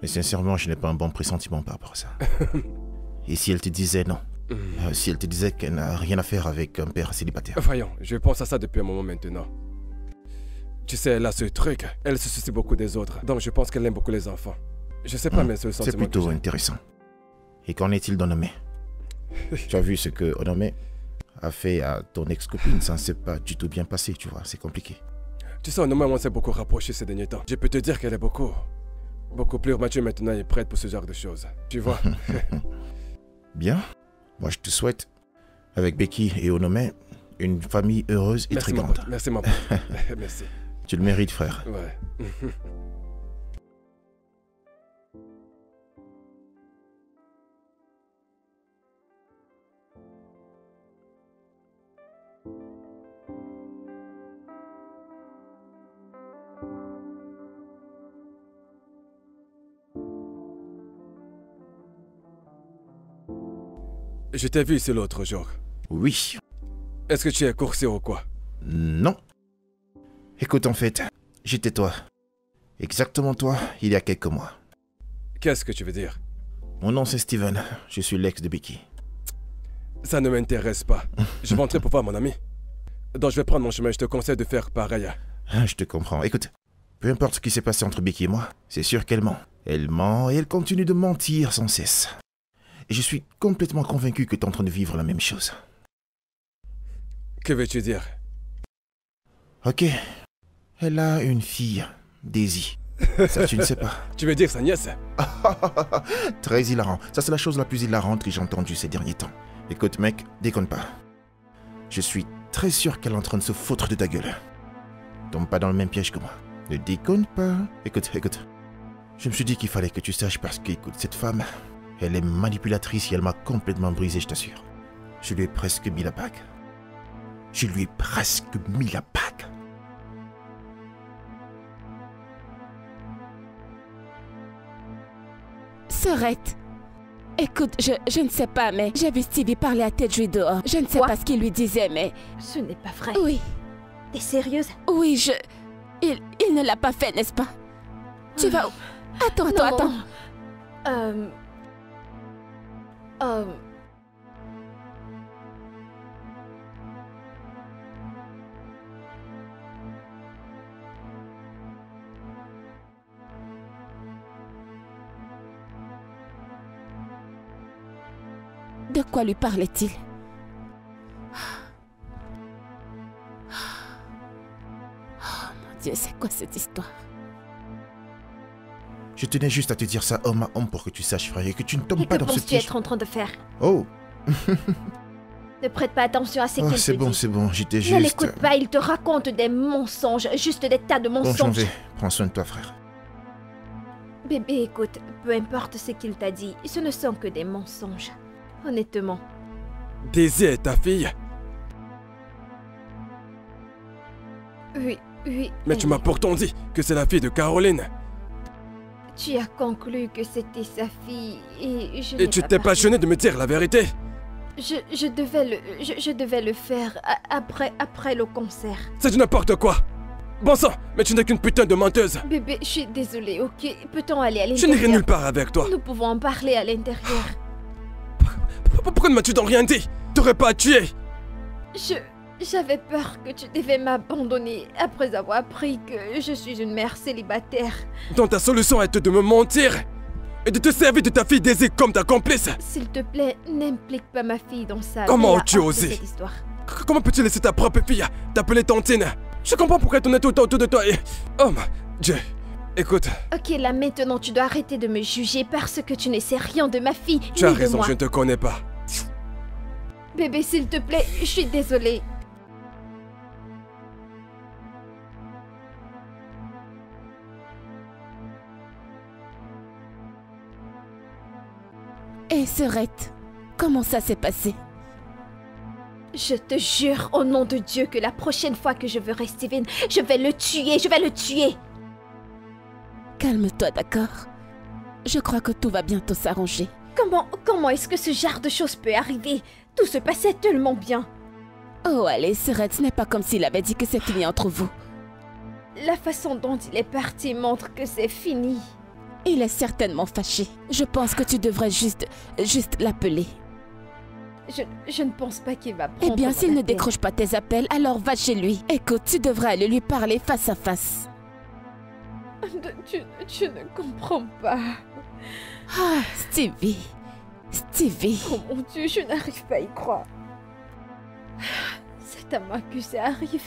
Mais sincèrement, je n'ai pas un bon pressentiment par rapport à ça. Et si elle te disait non? Si elle te disait qu'elle n'a rien à faire avec un père célibataire? Voyons, je pense à ça depuis un moment maintenant. Tu sais, elle a ce truc, elle se soucie beaucoup des autres, donc je pense qu'elle aime beaucoup les enfants. Je sais pas, mais c'est le C'est sentiment que plutôt j'ai. intéressant. Et qu'en est-il d'Onome? Tu as vu ce que Onome a fait à ton ex-copine? Ça ne s'est pas du tout bien passé, tu vois, c'est compliqué. Tu sais, nous-mêmes, on s'est beaucoup rapprochés ces derniers temps. Je peux te dire qu'elle est beaucoup Beaucoup plus mature maintenant et prête pour ce genre de choses. Tu vois. Bien. Moi, je te souhaite, avec Becky et Onome, une famille heureuse et Merci, très mon grande. pote. Merci, mon pote. Merci. Tu le mérites, frère. Ouais. Je t'ai vu ici l'autre jour. Oui. Est-ce que tu es coursé ou quoi? Non. Écoute, en fait, j'étais toi. Exactement toi, il y a quelques mois. Qu'est-ce que tu veux dire? Mon nom, c'est Steven. Je suis l'ex de Becky. Ça ne m'intéresse pas. Je vais entrer pour voir mon ami. Donc je vais prendre mon chemin, je te conseille de faire pareil. Je te comprends. Écoute, peu importe ce qui s'est passé entre Becky et moi, c'est sûr qu'elle ment. Elle ment et elle continue de mentir sans cesse. Et je suis complètement convaincu que tu es en train de vivre la même chose. Que veux-tu dire? Ok. Elle a une fille, Daisy. Ça, tu ne sais pas. Tu veux dire sa nièce? Très hilarant. Ça, c'est la chose la plus hilarante que j'ai entendue ces derniers temps. Écoute, mec, déconne pas. Je suis très sûr qu'elle est en train de se foutre de ta gueule. Tombe pas dans le même piège que moi. Ne déconne pas. Écoute. Je me suis dit qu'il fallait que tu saches parce que, écoute, cette femme, elle est manipulatrice et elle m'a complètement brisé, je t'assure. Je lui ai presque mis la bague. Serette. Écoute, je ne sais pas, mais j'ai vu Stevie parler à Tedry dehors. Je ne sais Quoi? pas ce qu'il lui disait, mais... Ce n'est pas vrai. Oui, T'es sérieuse? oui, il ne l'a pas fait, n'est-ce pas? Tu vas où? Attends. De quoi lui parlait-il? Oh mon Dieu, c'est quoi cette histoire? Je tenais juste à te dire ça homme à homme pour que tu saches, frère, et que tu ne tombes Et pas que dans ce penses-tu piège. être en train de faire? Oh, Ne prête pas attention à ce qu'il te c'est dit. bon, j'étais Ne juste... l'écoute pas, il te raconte des mensonges, juste des tas de Bon, mensonges. j'en vais. Prends soin de toi, frère. Bébé, écoute, peu importe ce qu'il t'a dit, ce ne sont que des mensonges. Honnêtement. Daisy est ta fille? Oui. Mais tu m'as pourtant dit que c'est la fille de Caroline. Tu as conclu que c'était sa fille et je Et tu t'es pas gêné de me dire la vérité? Je devais le faire après le concert. C'est du n'importe quoi. Bon sang, mais tu n'es qu'une putain de menteuse. Bébé, je suis désolée, ok? Peut-on aller à Je l'intérieur? n'irai nulle part avec toi. Nous pouvons en parler à l'intérieur. Pourquoi ne m'as-tu donc rien dit? T'aurais pas à tuer. J'avais peur que tu devais m'abandonner après avoir appris que je suis une mère célibataire. Donc ta solution est de me mentir et de te servir de ta fille Daisy comme ta complice. S'il te plaît, n'implique pas ma fille dans ça. Comment Mets-la as-tu hors de osé? cette histoire. Comment peux-tu laisser ta propre fille t'appeler tantine? Je comprends pourquoi elle tourne tout le temps autour de toi et... Oh mon Dieu. Écoute, Ok, là maintenant tu dois arrêter de me juger parce que tu ne sais rien de ma fille tu as ni de raison, moi. je ne te connais pas. Bébé, s'il te plaît, je suis désolée. Et Serette, comment ça s'est passé? Je te jure au nom de Dieu que la prochaine fois que je verrai Steven, je vais le tuer. Calme-toi, d'accord? Je crois que tout va bientôt s'arranger. Comment est-ce que ce genre de choses peut arriver? Tout se passait tellement bien. Oh allez, Serette, ce n'est pas comme s'il avait dit que c'est fini entre vous. La façon dont il est parti montre que c'est fini. Il est certainement fâché. Je pense que tu devrais juste l'appeler. Je ne pense pas qu'il va prendre Eh bien, mon s'il ne appel. décroche pas tes appels, alors va chez lui. Écoute, tu devrais aller lui parler face à face. Tu ne comprends pas. Ah, Stevie. Oh mon Dieu, je n'arrive pas à y croire. C'est à moi que ça arrive.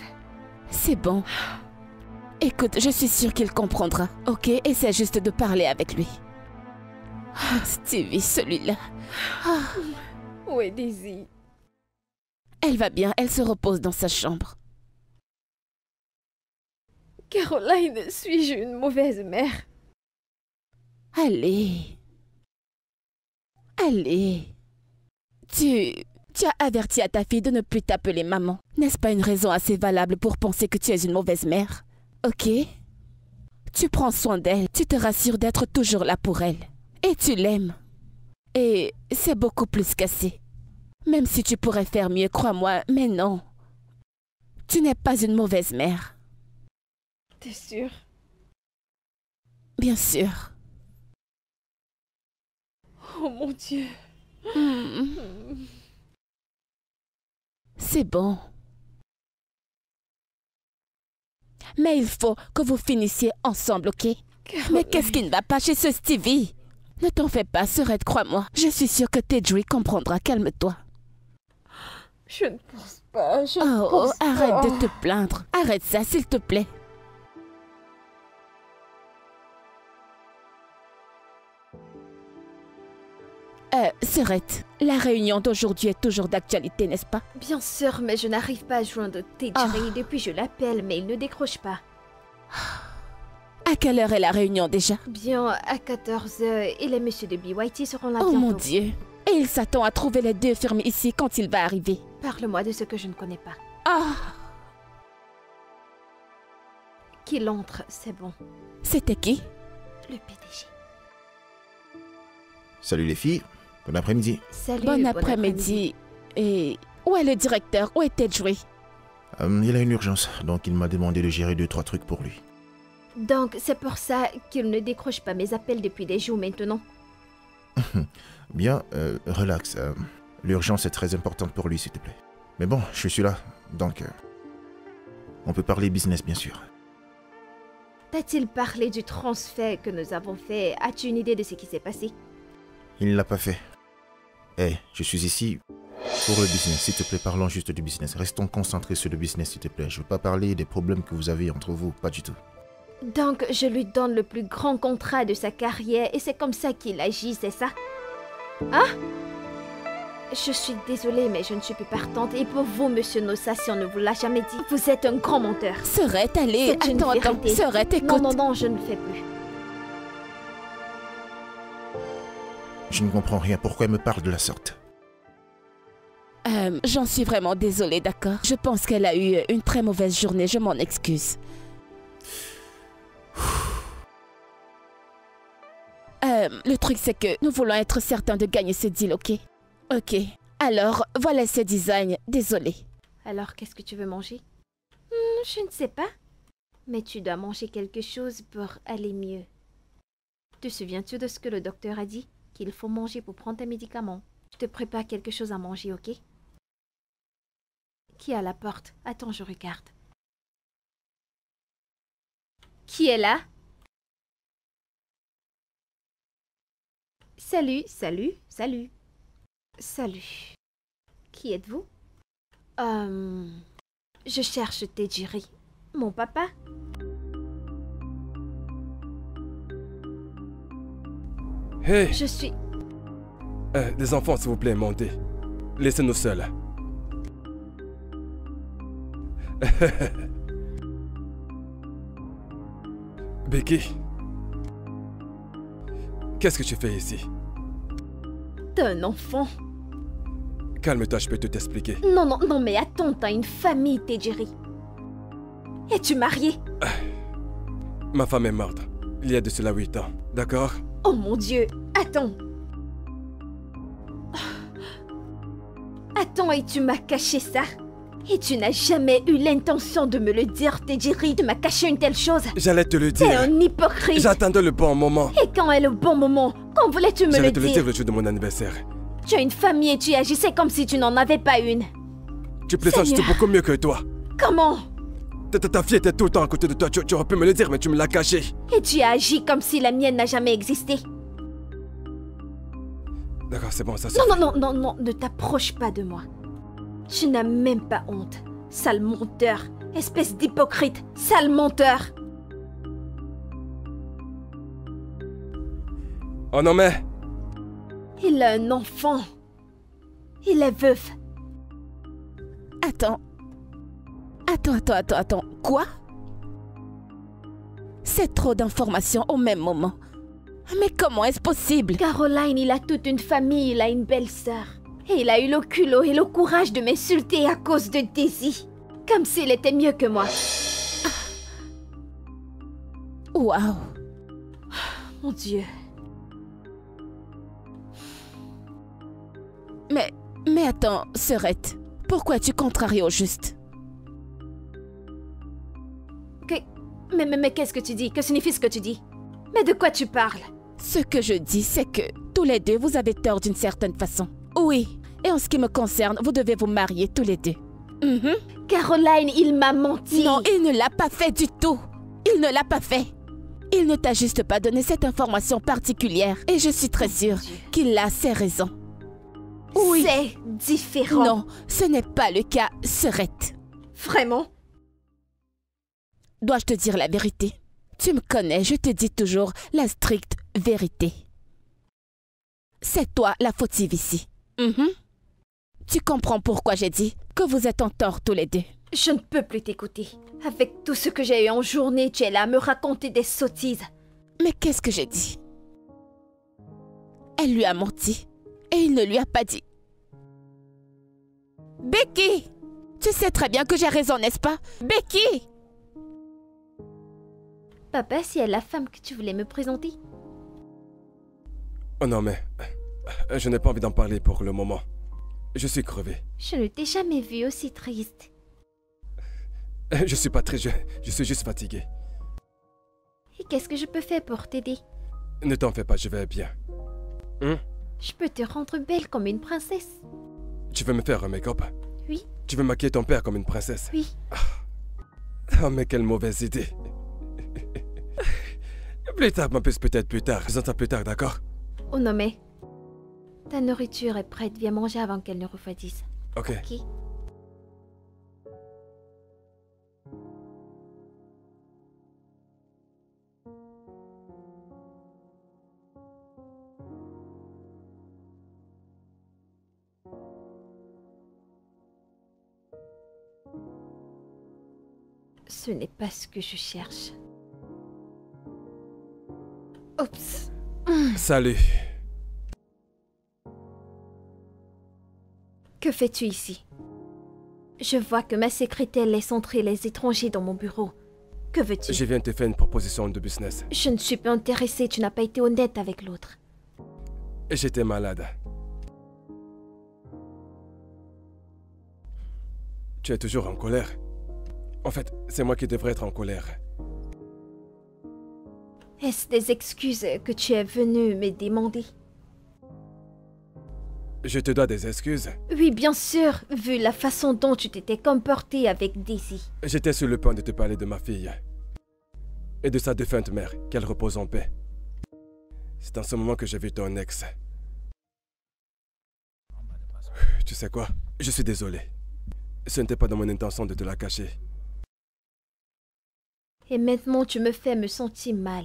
C'est bon. Écoute, je suis sûre qu'il comprendra, ok? Essaie juste de parler avec lui. Ah, Stevie, celui-là. Ah. Où est Daisy? Elle va bien, elle se repose dans sa chambre. Caroline, suis-je une mauvaise mère? Allez. Allez. Tu as averti à ta fille de ne plus t'appeler maman. N'est-ce pas une raison assez valable pour penser que tu es une mauvaise mère? Ok? Tu prends soin d'elle, tu te rassures d'être toujours là pour elle. Et tu l'aimes. Et c'est beaucoup plus qu'assez. Même si tu pourrais faire mieux, crois-moi, mais non. Tu n'es pas une mauvaise mère. T'es sûre? Bien sûr. Oh mon Dieu. C'est bon. Mais il faut que vous finissiez ensemble, ok? Mais qu'est-ce qui ne va pas chez ce Stevie? Ne t'en fais pas, Serette, crois-moi. Je suis sûre que Tedri comprendra, calme-toi. Je ne pense pas, je ne Oh, pense pas. arrête de te plaindre. Arrête ça, s'il te plaît. Serette, la réunion d'aujourd'hui est toujours d'actualité, n'est-ce pas? Bien sûr, mais je n'arrive pas à joindre Tedri. Depuis je l'appelle, mais il ne décroche pas. À quelle heure est la réunion déjà? Bien, à 14h, et les messieurs de BYT seront là Oh bientôt. mon Dieu. Et il s'attend à trouver les deux firmes ici quand il va arriver. Parle-moi de ce que je ne connais pas. Ah, Qu'il entre, c'est bon. c'était qui? Le PDG. Salut les filles, bon après-midi. Salut, Bon après-midi. Et où est le directeur? Où est Tedri? Il a une urgence, donc il m'a demandé de gérer 2-3 trucs pour lui. Donc, c'est pour ça qu'il ne décroche pas mes appels depuis des jours maintenant. Bien, relax. L'urgence est très importante pour lui, s'il te plaît. Mais bon, je suis là, donc... on peut parler business, bien sûr. T'a-t-il parlé du transfert que nous avons fait? As-tu une idée de ce qui s'est passé? Il ne l'a pas fait. Eh, je suis ici pour le business. S'il te plaît, parlons juste du business. Restons concentrés sur le business, s'il te plaît. Je ne veux pas parler des problèmes que vous avez entre vous, pas du tout. Donc, je lui donne le plus grand contrat de sa carrière et c'est comme ça qu'il agit, c'est ça? Hein? Je suis désolée, mais je ne suis plus partante. Et pour vous, monsieur Nossa, si on ne vous l'a jamais dit, vous êtes un grand menteur. Serette, allez, C'est une attends. vérité. Serette, écoute. Non, je ne le fais plus. Je ne comprends rien. Pourquoi elle me parle de la sorte? J'en suis vraiment désolée, d'accord? Je pense qu'elle a eu une très mauvaise journée, je m'en excuse. Le truc, c'est que nous voulons être certains de gagner ce deal, ok? Ok. Alors, voilà ce design. Désolée. Alors, qu'est-ce que tu veux manger? Je ne sais pas. Mais tu dois manger quelque chose pour aller mieux. Te souviens-tu de ce que le docteur a dit? Qu'il faut manger pour prendre tes médicaments. Je te prépare quelque chose à manger, ok? Qui est à la porte? Attends, je regarde. Qui est là? Salut. Salut. Qui êtes-vous? Je cherche Tedri. Mon papa? Hey, Je suis... les enfants, s'il vous plaît, montez. Laissez-nous seuls. Becky, qu'est-ce que tu fais ici? T'es un enfant. Calme-toi, je peux tout t'expliquer. Non, mais attends, t'as une famille, Tedri. Es-tu marié? Ma femme est morte. Il y a de cela 8 ans, d'accord? Oh mon Dieu, attends. Attends, et tu m'as caché ça? Et tu n'as jamais eu l'intention de me le dire, Tedri, de me cacher une telle chose? J'allais te le T'es dire. un hypocrite. J'attendais le bon moment. Et quand est le bon moment? Quand voulais-tu me J'allais le te le dire dire? le jour de mon anniversaire. Tu as une famille et tu agissais comme si tu n'en avais pas une. Tu plaisantes, j'étais Seigneur. beaucoup mieux que toi. Comment? Ta fille était tout le temps à côté de toi. Tu aurais pu me le dire, mais tu me l'as caché. Et tu as agi comme si la mienne n'a jamais existé. D'accord, c'est bon, ça c'est... Non, ne t'approche pas de moi. Tu n'as même pas honte. Sale menteur. Espèce d'hypocrite. Sale menteur. Oh non mais... Il a un enfant. Il est veuf. Attends. Attends. Quoi? C'est trop d'informations au même moment. Mais comment est-ce possible? Caroline, il a toute une famille, il a une belle-sœur. Et il a eu le culot et le courage de m'insulter à cause de Daisy. Comme s'il était mieux que moi. Waouh. Mon Dieu. Mais attends, Sœurette. Pourquoi tu contraries au juste? Mais qu'est-ce que tu dis? Que signifie ce que tu dis? Mais de quoi tu parles? Ce que je dis, c'est que tous les deux, vous avez tort d'une certaine façon. Oui, et en ce qui me concerne, vous devez vous marier tous les deux. Caroline, il m'a menti. Non, il ne l'a pas fait du tout. Il ne l'a pas fait. Il ne t'a juste pas donné cette information particulière. Et je suis très sûre qu'il a ses raisons. Oui. C'est différent. Non, ce n'est pas le cas, Sœurette. Vraiment? Dois-je te dire la vérité? Tu me connais, je te dis toujours la stricte vérité. C'est toi la fautive ici. Tu comprends pourquoi j'ai dit que vous êtes en tort tous les deux? Je ne peux plus t'écouter. Avec tout ce que j'ai eu en journée, tu es là à me raconter des sottises. Mais qu'est-ce que j'ai dit? Elle lui a menti et il ne lui a pas dit. Becky! Tu sais très bien que j'ai raison, n'est-ce pas? Becky! Papa, si elle est la femme que tu voulais me présenter. Oh non mais... Je n'ai pas envie d'en parler pour le moment. Je suis crevé. Je ne t'ai jamais vu aussi triste. Je suis pas triste, je suis juste fatigué. Et qu'est-ce que je peux faire pour t'aider? Ne t'en fais pas, je vais bien. Je peux te rendre belle comme une princesse. Tu veux me faire un make-up? Oui. Tu veux maquiller ton père comme une princesse? Oui. Oh mais quelle mauvaise idée. Plus tard, ma puce, peut-être plus tard. Faisons ça plus tard, d'accord? Oh non mais... Ta nourriture est prête, viens manger avant qu'elle ne refroidisse. Ok. Ok. Ce n'est pas ce que je cherche. Oups. Salut. Que fais-tu ici? Je vois que ma secrétaire laisse entrer les étrangers dans mon bureau. Que veux-tu? Je viens te faire une proposition de business. Je ne suis pas intéressée, tu n'as pas été honnête avec l'autre. J'étais malade. Tu es toujours en colère? En fait, c'est moi qui devrais être en colère. Est-ce des excuses que tu es venu me demander? Je te dois des excuses. Oui, bien sûr, vu la façon dont tu t'étais comporté avec Daisy. J'étais sur le point de te parler de ma fille. Et de sa défunte mère, qu'elle repose en paix. C'est en ce moment que j'ai vu ton ex. Tu sais quoi? Je suis désolé. Ce n'était pas dans mon intention de te la cacher. Et maintenant, tu me fais me sentir mal.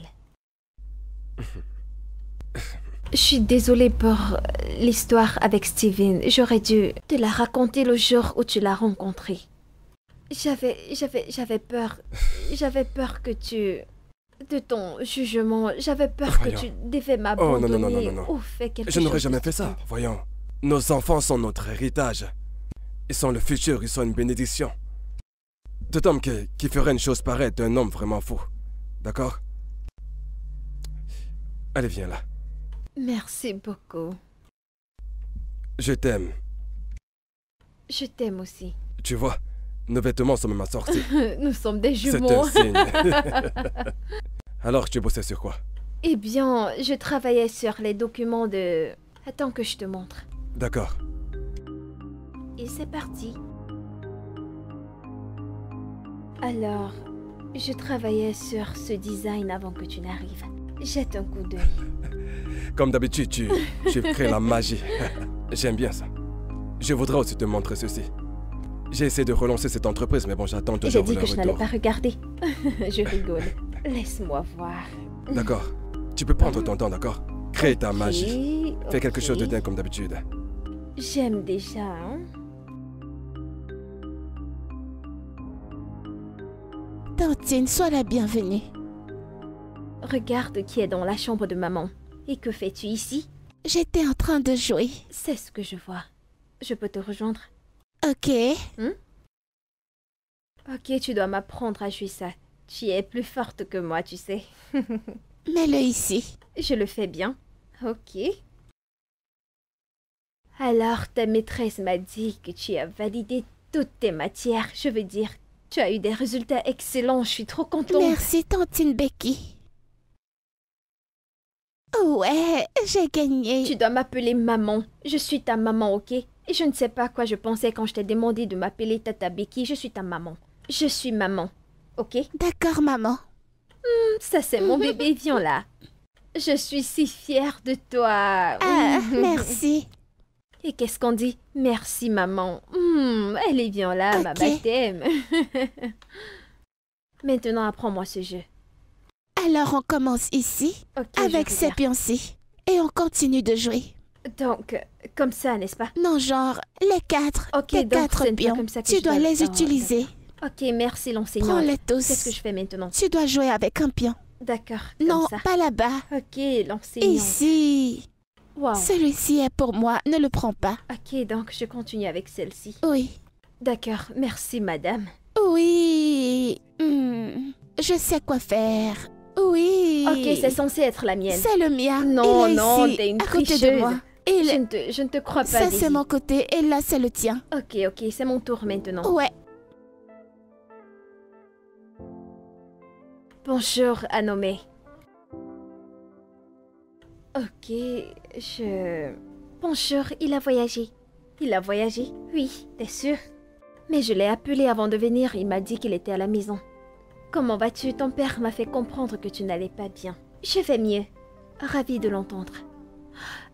Je suis désolée pour l'histoire avec Steven. J'aurais dû te la raconter le jour où tu l'as rencontré. J'avais peur. J'avais peur que tu... de ton jugement. J'avais peur Voyons. que tu devais m'abandonner. non. Ou faire quelque Je n'aurais chose jamais de fait ça. stupide. Voyons. Nos enfants sont notre héritage. Ils sont le futur, ils sont une bénédiction. Tout homme qui ferait une chose pareille est un homme vraiment fou. D'accord? Allez, viens là. Merci beaucoup. Je t'aime. Je t'aime aussi. Tu vois, nos vêtements sont même assortis. Nous sommes des C'est jumeaux. un signe. Alors, tu bossais sur quoi? Eh bien, je travaillais sur les documents de... Attends que je te montre. D'accord. Et c'est parti. Alors, je travaillais sur ce design avant que tu n'arrives. Jette un coup d'œil. Comme d'habitude, tu crées la magie. J'aime bien ça. Je voudrais aussi te montrer ceci. J'ai essayé de relancer cette entreprise, mais bon, j'attends J'ai toujours dit le que je n'allais retour. pas regarder. Je rigole. Laisse-moi voir. D'accord. Tu peux prendre ton temps, d'accord? Crée ta Ok, magie. Fais quelque ok. chose de dingue comme d'habitude. J'aime déjà, hein. Tantine, sois la bienvenue. Regarde qui est dans la chambre de maman. Et que fais-tu ici? J'étais en train de jouer. C'est ce que je vois. Je peux te rejoindre? Ok. Ok, tu dois m'apprendre à jouer ça. Tu es plus forte que moi, tu sais. Mets-le ici. Je le fais bien. Ok. Alors, ta maîtresse m'a dit que tu as validé toutes tes matières. Je veux dire, tu as eu des résultats excellents. Je suis trop contente. Merci, Tantine Becky. Ouais, j'ai gagné. Tu dois m'appeler maman. Je suis ta maman, ok? Et je ne sais pas à quoi je pensais quand je t'ai demandé de m'appeler Tata Becky. Je suis ta maman. Je suis maman, ok? D'accord, maman. Ça, c'est mon bébé. Viens là. Je suis si fière de toi. Ah, merci. Et qu'est-ce qu'on dit? Merci, maman. Elle est bien là, ma Ok. baptême. Maintenant, apprends-moi ce jeu. Alors, on commence ici, Ok, avec je ces regarde. pions-ci. Et on continue de jouer. Donc, comme ça, n'est-ce pas? Non, genre, les quatre. Ok, les donc quatre ce n'est pas pions. comme ça que Tu je dois dois- les Oh, utiliser. Ok, merci l'enseignant. Prends-les tous. Qu'est-ce que je fais maintenant? Tu dois jouer avec un pion. D'accord, comme Non, ça. pas là-bas. Ok, l'enseignant. Ici. Wow. Celui-ci est pour moi. Ne le prends pas. Ok, donc je continue avec celle-ci. Oui. D'accord, merci madame. Oui. Je sais quoi faire. Oui. Ok, c'est censé être la mienne. C'est le mien. Non, Il est non, ici, t'es une à côté de tricheuse. moi. Je ne te crois pas, Ça, Daisy. c'est mon côté. Et là, c'est le tien. Ok, ok, c'est mon tour maintenant. Ouais. Bonjour, Anome. Ok, Bonjour, il a voyagé. Il a voyagé? Oui, t'es sûr? Mais je l'ai appelé avant de venir, il m'a dit qu'il était à la maison. Comment vas-tu? Ton père m'a fait comprendre que tu n'allais pas bien. Je vais mieux. Ravie de l'entendre.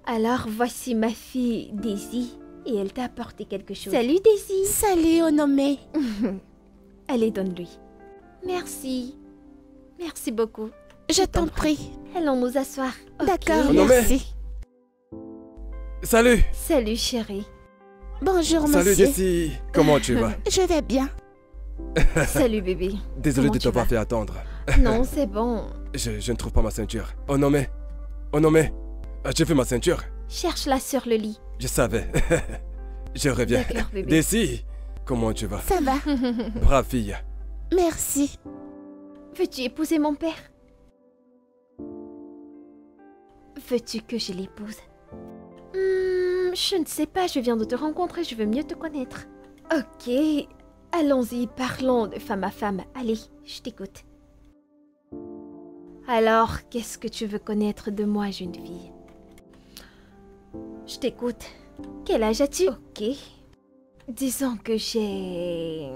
Alors, voici ma fille, Daisy, et elle t'a apporté quelque chose. Salut, Daisy! Salut, Onome. Allez, donne-lui. Merci. Merci beaucoup. Je t'en prie. Allons nous asseoir. Ok. D'accord, Onome. merci. Salut. Salut, chérie. Bonjour, Salut monsieur. Jessie. Comment tu vas? Je vais bien. Salut, bébé. Désolé Comment de tu t'avoir vas? fait attendre. Non, c'est bon. Je ne trouve pas ma ceinture. Oh non mais. J'ai vu ma ceinture. Cherche-la sur le lit. Je savais. Je reviens. D'accord, bébé. Daisy, comment tu vas? Ça va. Brave fille. Merci. Veux-tu épouser mon père? Veux-tu que je l'épouse? Je ne sais pas, je viens de te rencontrer, je veux mieux te connaître. Ok, allons-y, parlons de femme à femme. Allez, je t'écoute. Alors, qu'est-ce que tu veux connaître de moi, jeune fille? Je t'écoute. Quel âge as-tu? Ok. Disons que j'ai...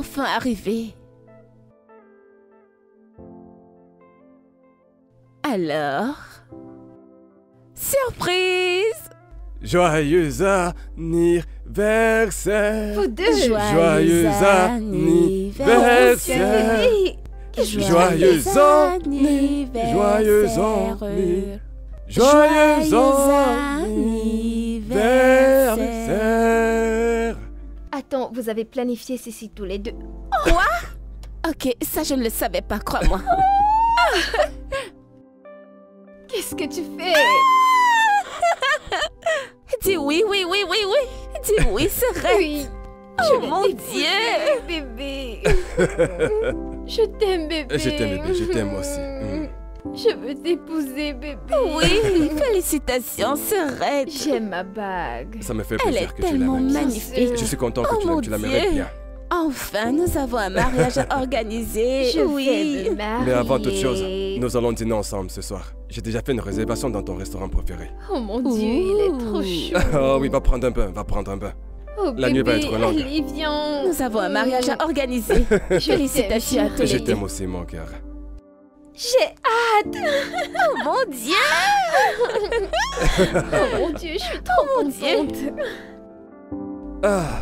enfin arrivé. Alors... Surprise! Joyeux anniversaire. Vous deux. Joyeux anniversaire. Bébé. Joyeux anniversaire. Attends, vous avez planifié ceci tous les deux. Ok, ça je ne le savais pas, crois-moi. Qu'est-ce que tu fais? Dis oui, oui, oui, oui, oui. Dis oui, c'est vrai. Oui. Oh vais mon t'épouser, Dieu. bébé. Je t'aime, bébé. Je t'aime, bébé, je t'aime aussi. Je veux t'épouser, bébé. Oui, félicitations, Serette. J'aime ma bague. Ça me fait Elle plaisir est que tu tellement l'aimes. magnifique. Je suis content que Oh tu mon l'aimes, tu la mérites Dieu. bien. Enfin, nous avons un mariage à organiser. Je Oui. vais me marier. Mais avant toute chose, nous allons dîner ensemble ce soir. J'ai déjà fait une réservation dans ton restaurant préféré. Oh mon Dieu, il est trop chaud. Oh oui, va prendre un bain, va prendre un bain. Oh, La nuit va bébé, être longue. Allez, viens. Nous avons un mariage à organiser. Félicitations à tous Je les deux. t'aime aussi, mon cœur. J'ai hâte. Oh mon Dieu. Oh mon Dieu, je suis trop mon Dieu. contente. Ah,